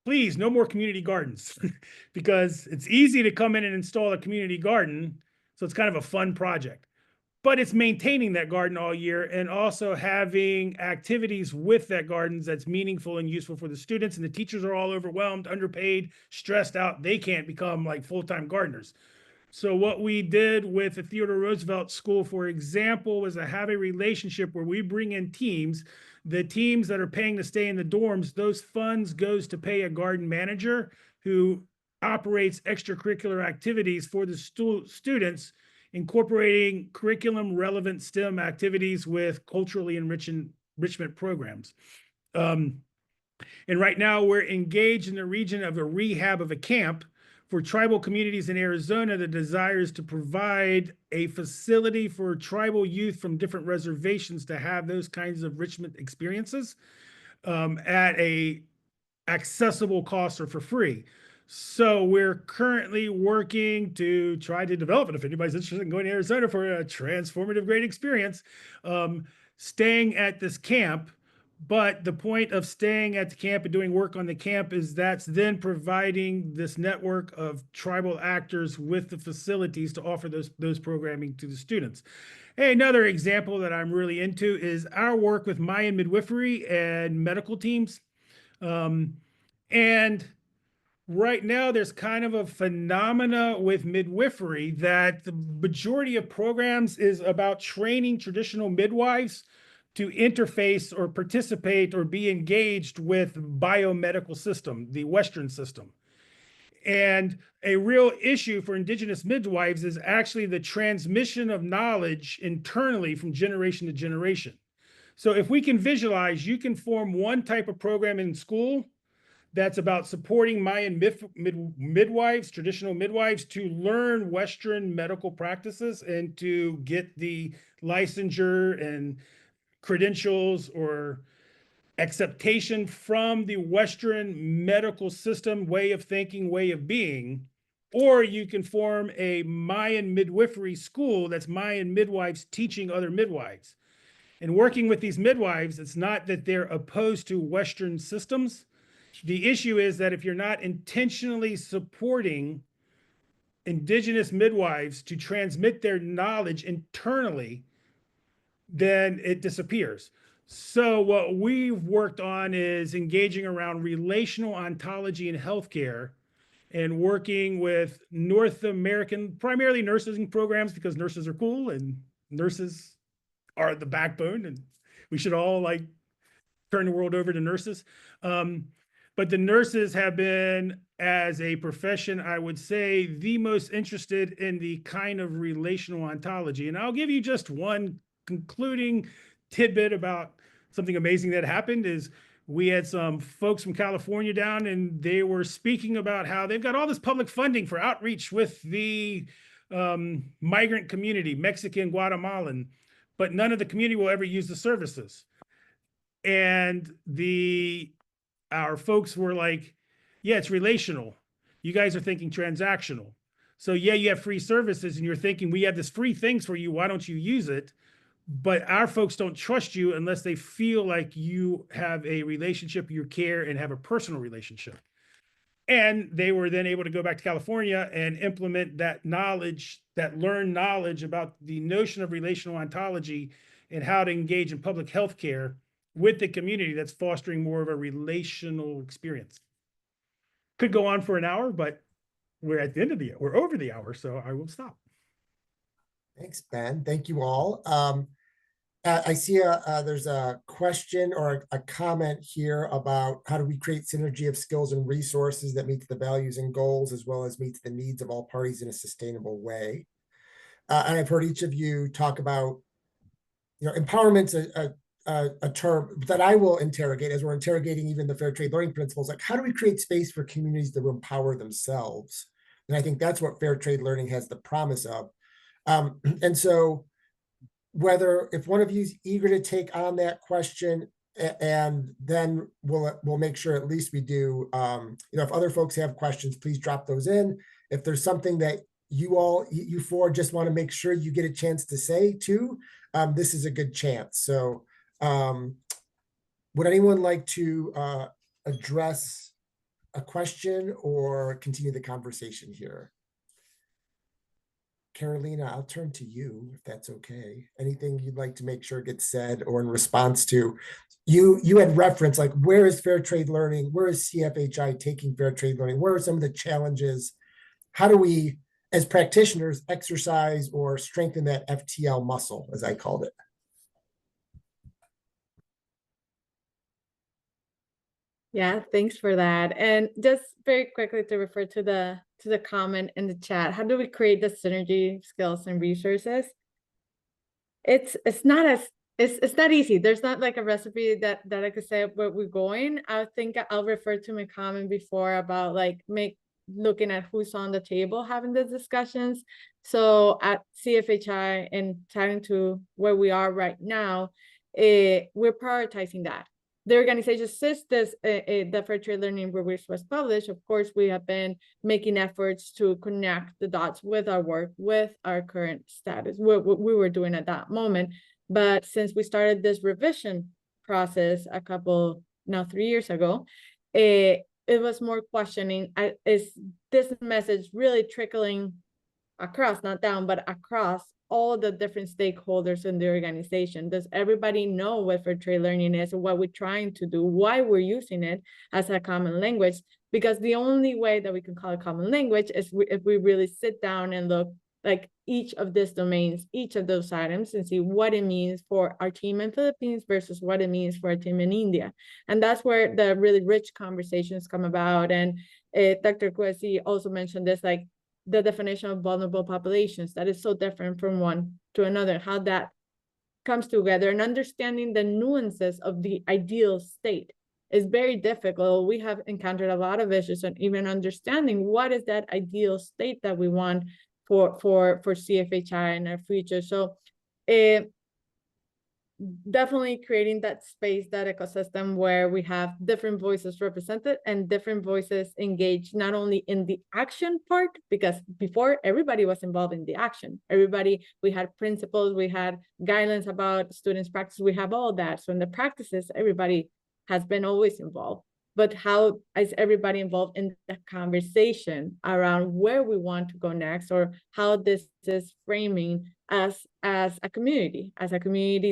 please, no more community gardens because it's easy to come in and install a community garden. So it's kind of a fun project, but it's maintaining that garden all year and also having activities with that gardens that's meaningful and useful for the students. And the teachers are all overwhelmed, underpaid, stressed out. They can't become like full-time gardeners. So what we did with the Theodore Roosevelt School, for example, was to have a relationship where we bring in teams. The teams that are paying to stay in the dorms, those funds goes to pay a garden manager who operates extracurricular activities for the students, incorporating curriculum relevant STEM activities with culturally enrichment programs. And right now we're engaged in the region of a rehab of a camp for tribal communities in Arizona that desires to provide a facility for tribal youth from different reservations to have those kinds of enrichment experiences at a accessible cost or for free. So we're currently working to try to develop it. If anybody's interested in going to Arizona for a transformative great experience, staying at this camp. But the point of staying at the camp and doing work on the camp is that's then providing this network of tribal actors with the facilities to offer those programming to the students. Hey, another example that I'm really into is our work with Mayan midwifery and medical teams. And right now there's kind of a phenomena with midwifery that the majority of programs is about training traditional midwives to interface or participate or be engaged with biomedical system, the Western system. And a real issue for indigenous midwives is actually the transmission of knowledge internally from generation to generation. So if we can visualize, you can form one type of program in school that's about supporting Mayan midwives, traditional midwives, to learn Western medical practices and to get the licensure and credentials or acceptation from the Western medical system, way of thinking, way of being. Or you can form a Mayan midwifery school that's Mayan midwives teaching other midwives. And working with these midwives, it's not that they're opposed to Western systems. The issue is that if you're not intentionally supporting indigenous midwives to transmit their knowledge internally, then it disappears. So what we've worked on is engaging around relational ontology in healthcare and working with North American, primarily nursing programs, because nurses are cool and nurses are the backbone and we should all like turn the world over to nurses. But the nurses have been, as a profession, I would say, the most interested in the kind of relational ontology. And I'll give you just one concluding tidbit about something amazing that happened is we had some folks from California down and they were speaking about how they've got all this public funding for outreach with the migrant community, Mexican, Guatemalan, but none of the community will ever use the services. And our folks were like, yeah, it's relational. You guys are thinking transactional. So yeah, you have free services and you're thinking we have this free things for you. Why don't you use it? But our folks don't trust you unless they feel like you have a relationship, you care, and have a personal relationship. And they were then able to go back to California and implement that knowledge, that learned knowledge about the notion of relational ontology and how to engage in public health care with the community that's fostering more of a relational experience. Could go on for an hour, but we're at the end of the, we're over the hour, so I will stop. Thanks, Ben. Thank you all. I see there's a question or a comment here about how do we create synergy of skills and resources that meets the values and goals as well as meets the needs of all parties in a sustainable way. And I've heard each of you talk about, empowerment's a term that I will interrogate as we're interrogating even the fair trade learning principles. Like, how do we create space for communities to empower themselves? And I think that's what fair trade learning has the promise of. And so if one of you is eager to take on that question, and then we'll make sure at least we do, if other folks have questions, please drop those in. If there's something that you four just want to make sure you get a chance to say too, this is a good chance. So would anyone like to address a question or continue the conversation here? Carolina, I'll turn to you if that's okay. Anything you'd like to make sure gets said or in response to, you had referenced, like, where is fair trade learning? Where is CFHI taking fair trade learning? Where are some of the challenges? How do we, as practitioners, exercise or strengthen that FTL muscle, as I called it? Yeah, thanks for that. And just very quickly to refer to the comment in the chat, how do we create the synergy, skills, and resources? It's not easy. There's not like a recipe that I could say where we're going. I think I'll refer to my comment before about like looking at who's on the table having these discussions. So at CFHI and turning to where we are right now, we're prioritizing that. The organization, since the Fair Trade Learning Rubrics was published, of course, we have been making efforts to connect the dots with our work, with our current status, what we were doing at that moment. But since we started this revision process now 3 years ago, it was more questioning, is this message really trickling across, not down, but across all the different stakeholders in the organization? Does everybody know what fair trade learning is, or what we're trying to do, why we're using it as a common language? Because the only way that we can call it common language is if we really sit down and look like each of these domains, each of those items, and see what it means for our team in Philippines versus what it means for our team in India. And that's where the really rich conversations come about. And Dr. Kwesi also mentioned this, like the definition of vulnerable populations, that is so different from one to another, how that comes together, and understanding the nuances of the ideal state is very difficult. We have encountered a lot of issues on even understanding what is that ideal state that we want for CFHI in our future. So definitely creating that space, that ecosystem where we have different voices represented and different voices engaged, not only in the action part, because before everybody was involved in the action. We had principles, we had guidelines about students' practice, we have all that. So in the practices, everybody has been always involved. But how is everybody involved in the conversation around where we want to go next, or how this is framing as a community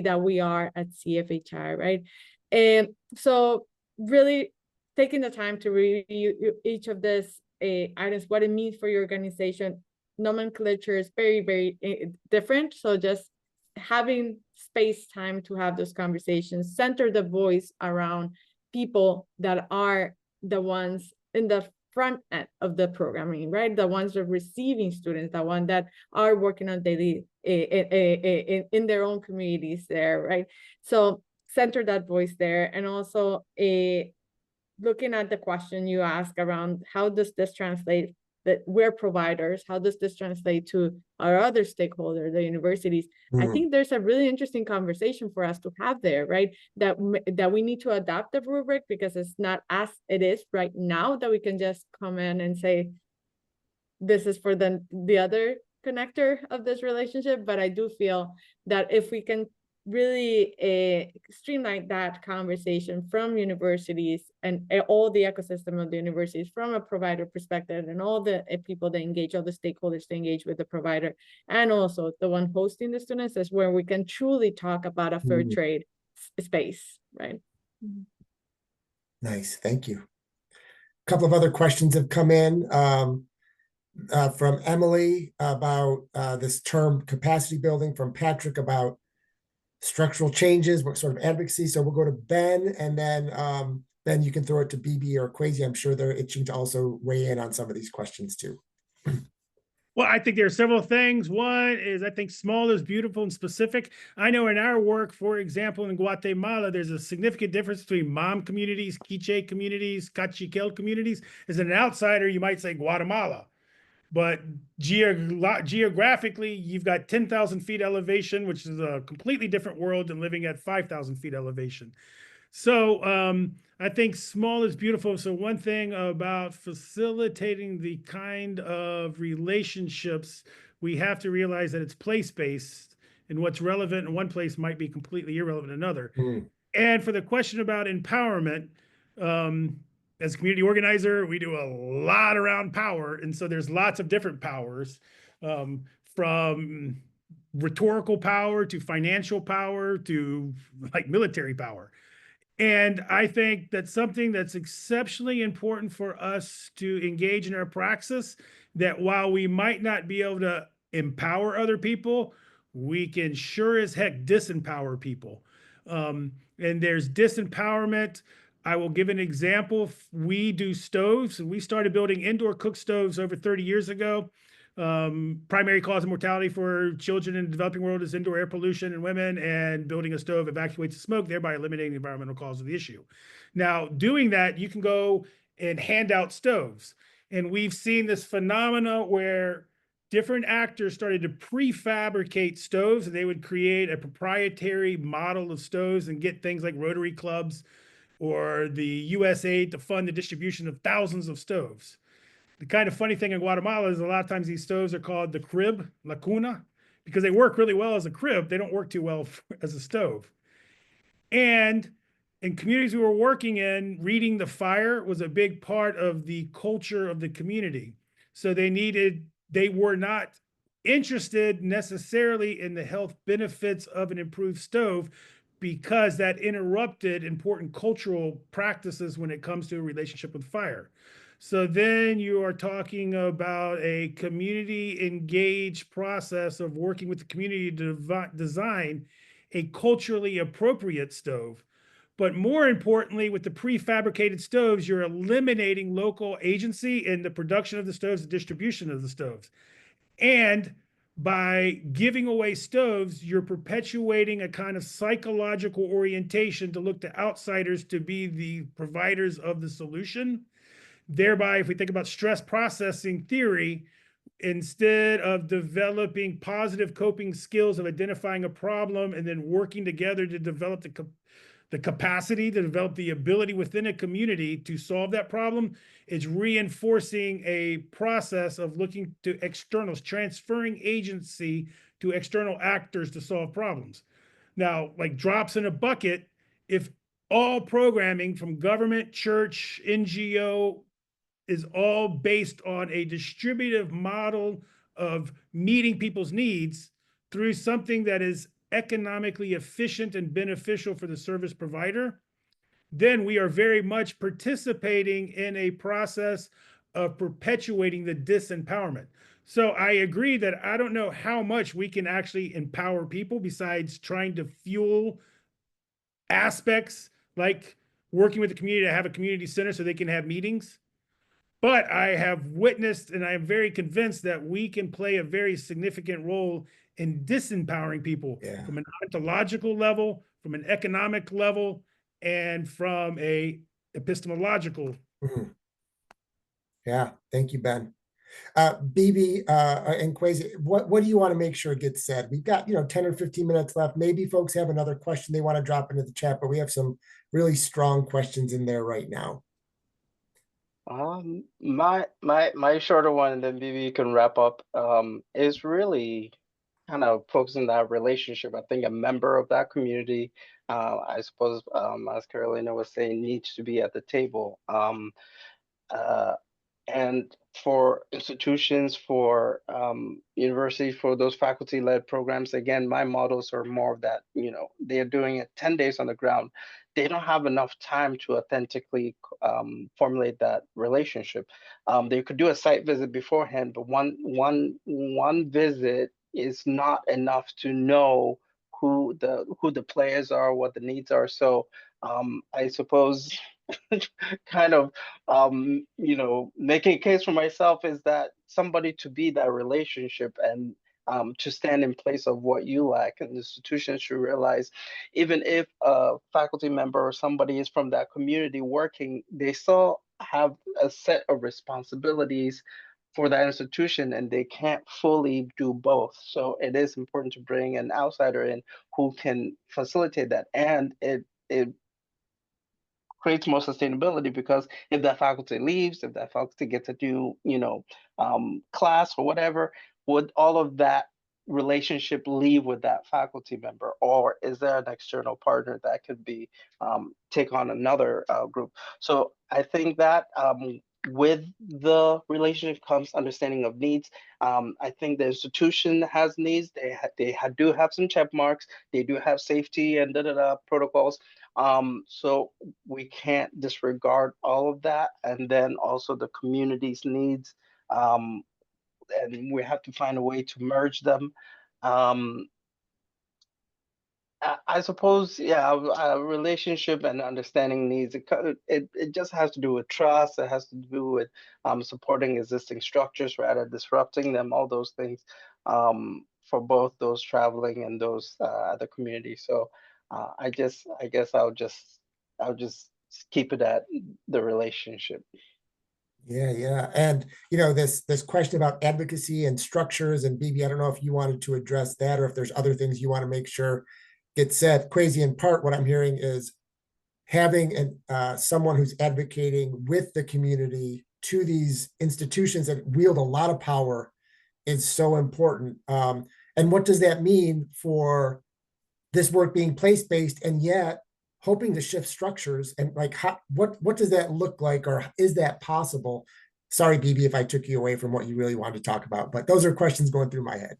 that we are at CFHI, right? And so really taking the time to review each of these items, what it means for your organization. Nomenclature is very, very different. So just having space, time to have those conversations, center the voice around people that are the ones in the front end of the programming, right? The ones that are receiving students, the ones that are working on daily in their own communities there, right? So center that voice there. And also looking at the question you ask around how does this translate, that we're providers, how does this translate to our other stakeholders, the universities? I think there's a really interesting conversation for us to have there, right? That we need to adapt the rubric, because it's not as it is right now that we can just come in and say, this is for the other connector of this relationship. But I do feel that if we can really streamline that conversation from universities and all the ecosystem of the universities from a provider perspective, and all the people that engage, all the stakeholders to engage with the provider, and also the one hosting the students, is where we can truly talk about a fair trade space, right? Nice, thank you. A couple of other questions have come in from Emily about this term capacity building, from Patrick about structural changes, what sort of advocacy. So we'll go to Ben, and then Ben, you can throw it to Bibi or Kwesi. I'm sure they're itching to also weigh in on some of these questions too. Well, I think there are several things. One is, I think small is beautiful and specific. I know in our work, for example, in Guatemala, there's a significant difference between Mam communities, Quiche communities, Cachiquel communities. As an outsider, you might say Guatemala. But geographically, you've got 10,000 feet elevation, which is a completely different world than living at 5,000 feet elevation. So I think small is beautiful. So one thing about facilitating the kind of relationships, we have to realize that it's place-based, and what's relevant in one place might be completely irrelevant in another. And for the question about empowerment, as a community organizer, we do a lot around power. And so there's lots of different powers, from rhetorical power to financial power to like military power. And I think that's something that's exceptionally important for us to engage in our praxis, that while we might not be able to empower other people, we can sure as heck disempower people. And there's disempowerment. I will give an example. We do stoves, and we started building indoor cook stoves over 30 years ago. Primary cause of mortality for children in the developing world is indoor air pollution in women, and building a stove evacuates the smoke, thereby eliminating the environmental cause of the issue. Now, doing that, you can go and hand out stoves. And we've seen this phenomena where different actors started to prefabricate stoves, and they would create a proprietary model of stoves and get things like Rotary clubs or the USAID to fund the distribution of thousands of stoves. The kind of funny thing in Guatemala is a lot of times these stoves are called the crib, la cuna, because they work really well as a crib. They don't work too well as a stove. And in communities we were working in, reading the fire was a big part of the culture of the community. So they were not interested necessarily in the health benefits of an improved stove, because that interrupted important cultural practices when it comes to a relationship with fire. So then you are talking about a community engaged process of working with the community to design a culturally appropriate stove. But more importantly, with the prefabricated stoves, you're eliminating local agency in the production of the stoves, the distribution of the stoves. And by giving away stoves, you're perpetuating a kind of psychological orientation to look to outsiders to be the providers of the solution. Thereby, if we think about stress processing theory, instead of developing positive coping skills of identifying a problem and then working together to develop the capacity to develop the ability within a community to solve that problem, it's reinforcing a process of looking to externals, transferring agency to external actors to solve problems. Now, like drops in a bucket, if all programming from government, church, NGO is all based on a distributive model of meeting people's needs through something that is economically efficient and beneficial for the service provider, then we are very much participating in a process of perpetuating the disempowerment. So I agree that I don't know how much we can actually empower people besides trying to fuel aspects like working with the community to have a community center so they can have meetings. But I have witnessed, and I am very convinced that we can play a very significant role in disempowering people from an ontological level, from an economic level, and from a epistemological. Yeah, thank you, Ben. Bibi and Kwesi, what do you want to make sure gets said? We've got 10 or 15 minutes left. Maybe folks have another question they want to drop into the chat, but we have some really strong questions in there right now. My shorter one, and then Bibi can wrap up, is really kind of focusing on that relationship. I think a member of that community, I suppose, as Carolina was saying, needs to be at the table. And for institutions, for universities, for those faculty-led programs, again, my models are more of that, they're doing it 10 days on the ground. They don't have enough time to authentically formulate that relationship. They could do a site visit beforehand, but one visit is not enough to know who the players are, what the needs are. So I suppose kind of making a case for myself is that somebody to be that relationship and to stand in place of what you lack. And institutions should realize, even if a faculty member or somebody is from that community working, they still have a set of responsibilities for that institution, and they can't fully do both. So it is important to bring an outsider in who can facilitate that, and it creates more sustainability, because if that faculty leaves, if that faculty gets a new, class or whatever, would all of that relationship leave with that faculty member, or is there an external partner that could be take on another group? So I think that with the relationship comes understanding of needs. I think the institution has needs. They do have some check marks. They do have safety and protocols. So we can't disregard all of that. And then also the community's needs. And we have to find a way to merge them. I suppose, yeah, a relationship and understanding needs, it just has to do with trust. It has to do with supporting existing structures rather than disrupting them, all those things, for both those traveling and those other communities. So I guess I'll just keep it at the relationship. Yeah, yeah. And this question about advocacy and structures, and Bibi, I don't know if you wanted to address that or if there's other things you want to make sure get said. Kwesi, in part, what I'm hearing is having someone who's advocating with the community to these institutions that wield a lot of power is so important. And what does that mean for this work being place-based and yet hoping to shift structures, and like what does that look like, or is that possible? Sorry, Bibi, if I took you away from what you really wanted to talk about, but those are questions going through my head.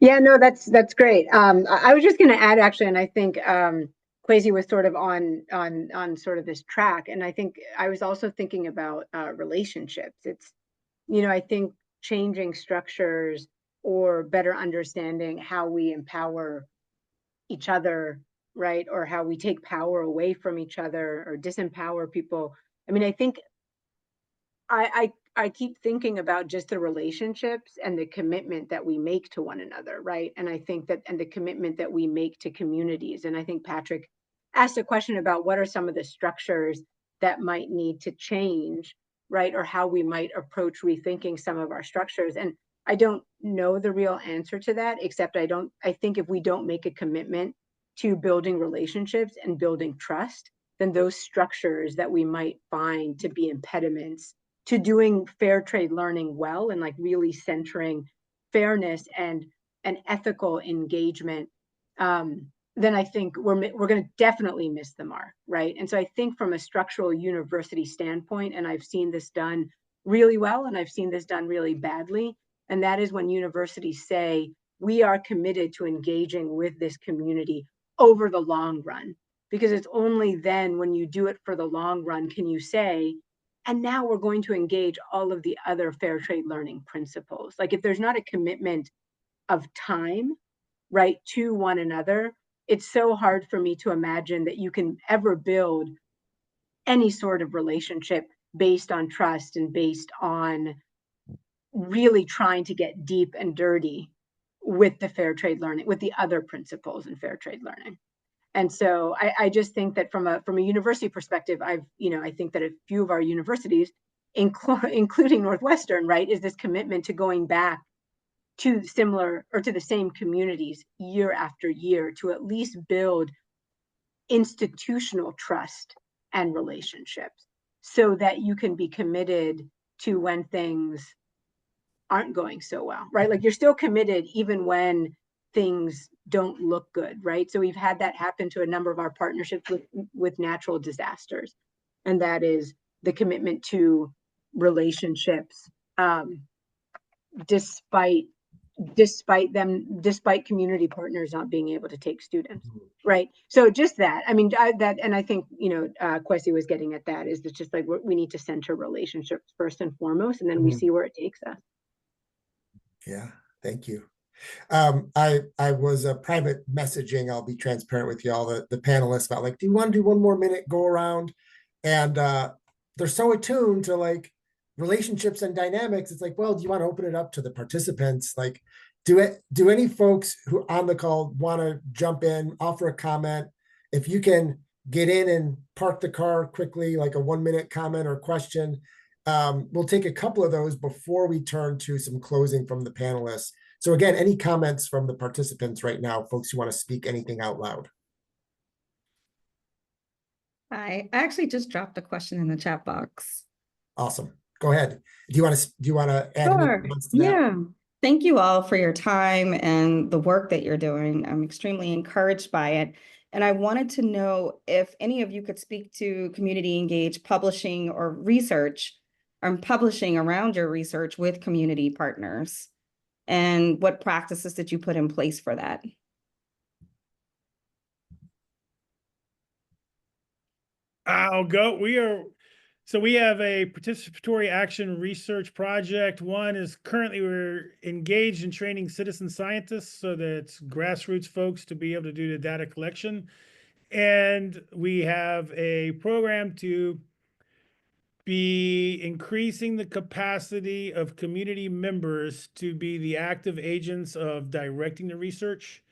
Yeah, no, that's great. I was just going to add, actually, and I think Kwesi was sort of on sort of this track, and I think I was also thinking about relationships. It's, I think changing structures or better understanding how we empower each other, right? Or how we take power away from each other or disempower people. I mean, I think I keep thinking about just the relationships and the commitment that we make to one another, right? And I think that, and the commitment that we make to communities. And I think Patrick asked a question about what are some of the structures that might need to change, right? Or how we might approach rethinking some of our structures. And I don't know the real answer to that, except I think if we don't make a commitment to building relationships and building trust, then those structures that we might find to be impediments to doing fair trade learning well and like really centering fairness and ethical engagement, then I think we're going to definitely miss the mark, right? And so I think from a structural university standpoint, and I've seen this done really well and I've seen this done really badly, and that is when universities say, we are committed to engaging with this community over the long run, because it's only then when you do it for the long run can you say, and now we're going to engage all of the other fair trade learning principles. Like if there's not a commitment of time, right, to one another, it's so hard for me to imagine that you can ever build any sort of relationship based on trust and based on really trying to get deep and dirty with the fair trade learning, with the other principles in fair trade learning. And so I just think that from a university perspective, I think that a few of our universities, including Northwestern, right, is this commitment to going back to similar or to the same communities year after year to at least build institutional trust and relationships so that you can be committed to when things aren't going so well, right? Like you're still committed even when things don't look good, right? So we've had that happen to a number of our partnerships with natural disasters, and that is the commitment to relationships, despite community partners not being able to take students, right? So just that, I mean, and I think Kwesi was getting at that, is that just like we need to center relationships first and foremost, and then we see where it takes us. Yeah, thank you. I was private messaging, I'll be transparent with you all, the panelists about like, do you want to do one more minute go around? And they're so attuned to like relationships and dynamics. It's like, well, do you want to open it up to the participants? Like, do any folks who on the call want to jump in, offer a comment? If you can get in and park the car quickly, like a 1 minute comment or question, we'll take a couple of those before we turn to some closing from the panelists. So again, any comments from the participants right now, folks who want to speak anything out loud? I actually just dropped a question in the chat box. Awesome. Go ahead. Do you want to add Sure. any comments to that? Yeah. Thank you all for your time and the work that you're doing. I'm extremely encouraged by it. And I wanted to know if any of you could speak to community engaged publishing or research, or publishing around your research with community partners. And what practices did you put in place for that? I'll go. So we have a participatory action research project. One is currently we're engaged in training citizen scientists, so that's grassroots folks to be able to do the data collection. And we have a program to be increasing the capacity of community members to be the active agents of directing the research.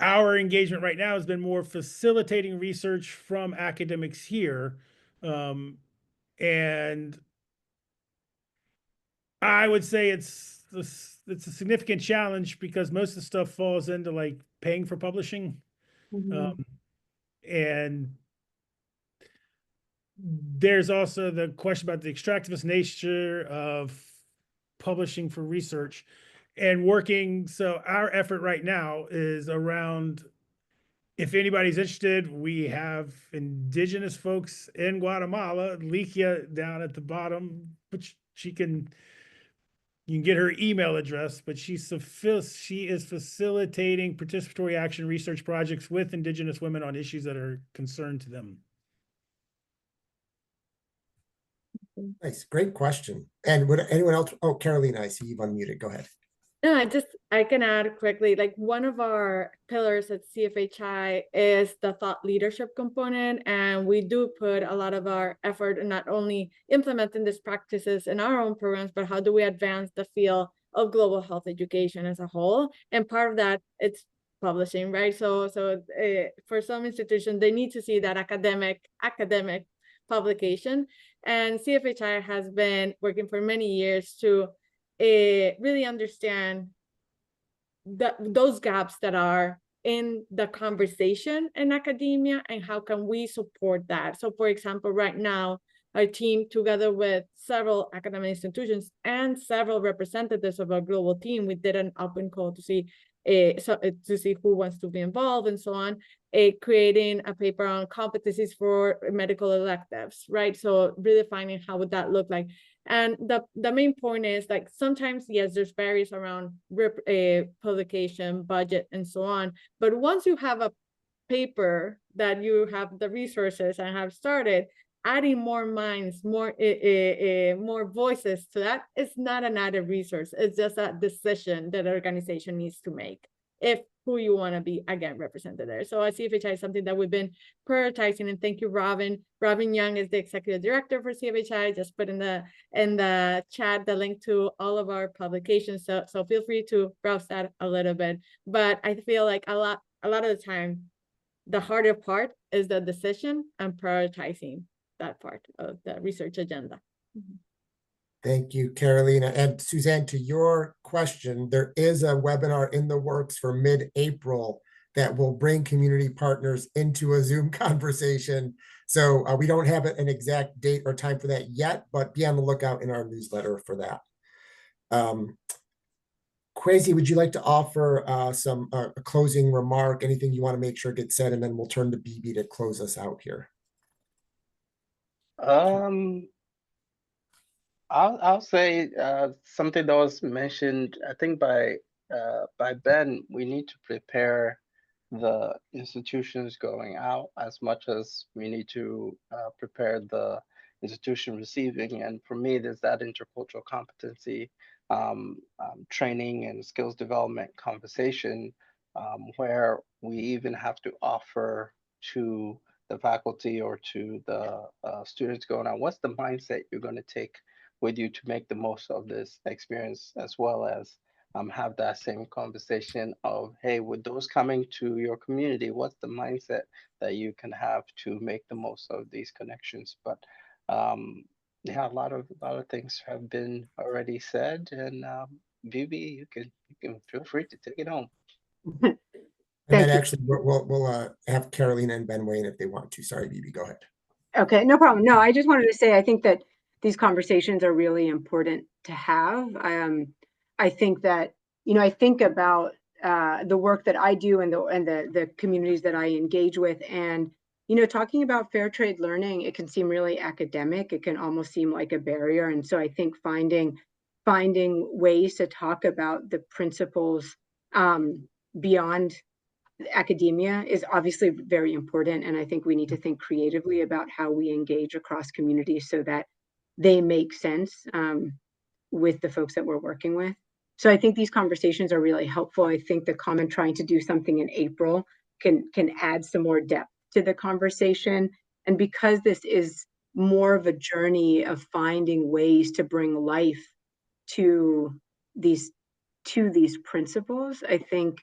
Our engagement right now has been more facilitating research from academics here. And I would say it's a significant challenge because most of the stuff falls into like paying for publishing. And there's also the question about the extractivist nature of publishing for research and working. So our effort right now is around, if anybody's interested, we have indigenous folks in Guatemala, Likia down at the bottom, which you can get her email address, but she is facilitating participatory action research projects with indigenous women on issues that are concerned to them. Nice, great question. And would anyone else? Oh, Carolina, I see you've unmuted. Go ahead. No, I can add quickly, like one of our pillars at CFHI is the thought leadership component. And we do put a lot of our effort in not only implementing these practices in our own programs, but how do we advance the field of global health education as a whole? And part of that, it's publishing, right? So for some institutions, they need to see that academic publication. And CFHI has been working for many years to really understand those gaps that are in the conversation in academia and how can we support that. So for example, right now, our team, together with several academic institutions and several representatives of our global team, we did an open call to see who wants to be involved and so on, creating a paper on competencies for medical electives, right? So really finding how would that look like. And the main point is, like, sometimes, yes, there's barriers around publication, budget, and so on. But once you have a paper that you have the resources and have started, adding more minds, more voices to that is not an added resource. It's just a decision that an organization needs to make if who you want to be, again, represented there. So at CFHI is something that we've been prioritizing, and thank you, Robin. Robin Young is the executive director for CFHI. Just put in the chat the link to all of our publications. So feel free to browse that a little bit. But I feel like a lot of the time, the harder part is the decision and prioritizing that part of the research agenda. Thank you, Carolina. And Suzanne, to your question, there is a webinar in the works for mid-April that will bring community partners into a Zoom conversation. So we don't have an exact date or time for that yet, but be on the lookout in our newsletter for that. Kwesi, would you like to offer a closing remark, anything you want to make sure gets said, and then we'll turn to Bibi to close us out here. I'll say something that was mentioned, I think by Ben. We need to prepare the institutions going out as much as we need to prepare the institution receiving. And for me, there's that intercultural competency training and skills development conversation where we even have to offer to the faculty or to the students going on, what's the mindset you're going to take with you to make the most of this experience, as well as have that same conversation of, hey, with those coming to your community, what's the mindset that you can have to make the most of these connections? But yeah, a lot of things have been already said, and Bibi, you can feel free to take it home. And then actually, we'll have Carolina and Ben weigh in if they want to. Sorry, Bibi, go ahead. Okay, no problem. No, I just wanted to say, I think that these conversations are really important to have. I think that, I think about the work that I do and the communities that I engage with, and, talking about fair trade learning, it can seem really academic. It can almost seem like a barrier. And so I think finding ways to talk about the principles beyond academia is obviously very important. And I think we need to think creatively about how we engage across communities so that they make sense with the folks that we're working with. So I think these conversations are really helpful. I think the comment trying to do something in April can add some more depth to the conversation. And because this is more of a journey of finding ways to bring life to these principles, I think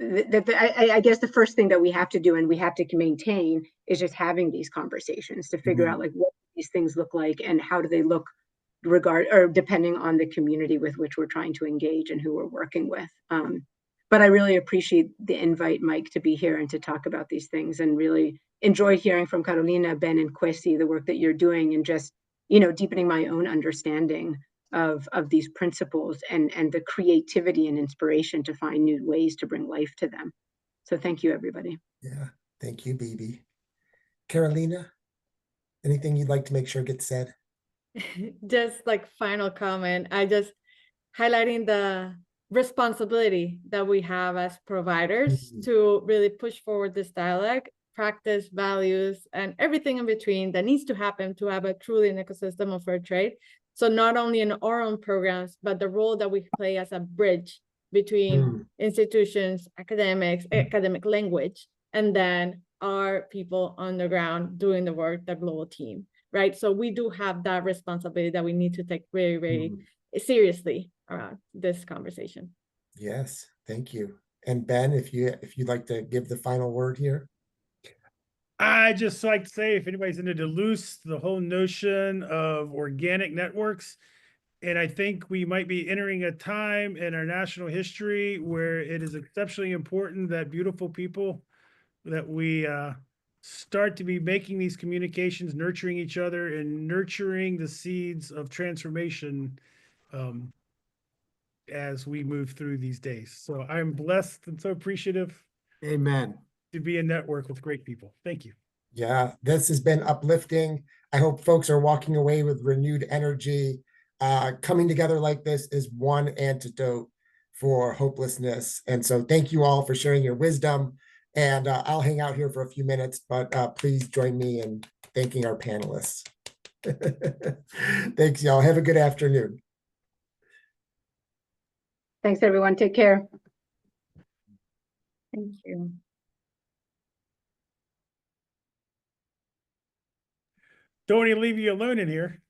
I guess the first thing that we have to do and we have to maintain is just having these conversations to figure out like what these things look like and how do they look depending on the community with which we're trying to engage and who we're working with. But I really appreciate the invite, Mike, to be here and to talk about these things, and really enjoy hearing from Carolina, Ben, and Kwesi, the work that you're doing, and just, deepening my own understanding of these principles and the creativity and inspiration to find new ways to bring life to them. So thank you, everybody. Yeah, thank you, Bibi. Carolina, anything you'd like to make sure gets said? Just like final comment, I just highlighting the responsibility that we have as providers to really push forward this dialogue, practice, values, and everything in between that needs to happen to have a truly an ecosystem of fair trade. So not only in our own programs, but the role that we play as a bridge between institutions, academic language, and then our people on the ground doing the work, the global team, right? So we do have that responsibility that we need to take very, very seriously around this conversation. Yes, thank you. And Ben, if you'd like to give the final word here. I just like to say, if anybody's into Deleuze, the whole notion of organic networks, and I think we might be entering a time in our national history where it is exceptionally important that beautiful people, that we start to be making these communications, nurturing each other, and nurturing the seeds of transformation as we move through these days. So I'm blessed and so appreciative. Amen. To be a network with great people. Thank you. Yeah, this has been uplifting. I hope folks are walking away with renewed energy. Coming together like this is one antidote for hopelessness. And so thank you all for sharing your wisdom. And I'll hang out here for a few minutes, but please join me in thanking our panelists. Thanks, y'all. Have a good afternoon. Thanks, everyone. Take care. Thank you. Don't want to leave you alone in here.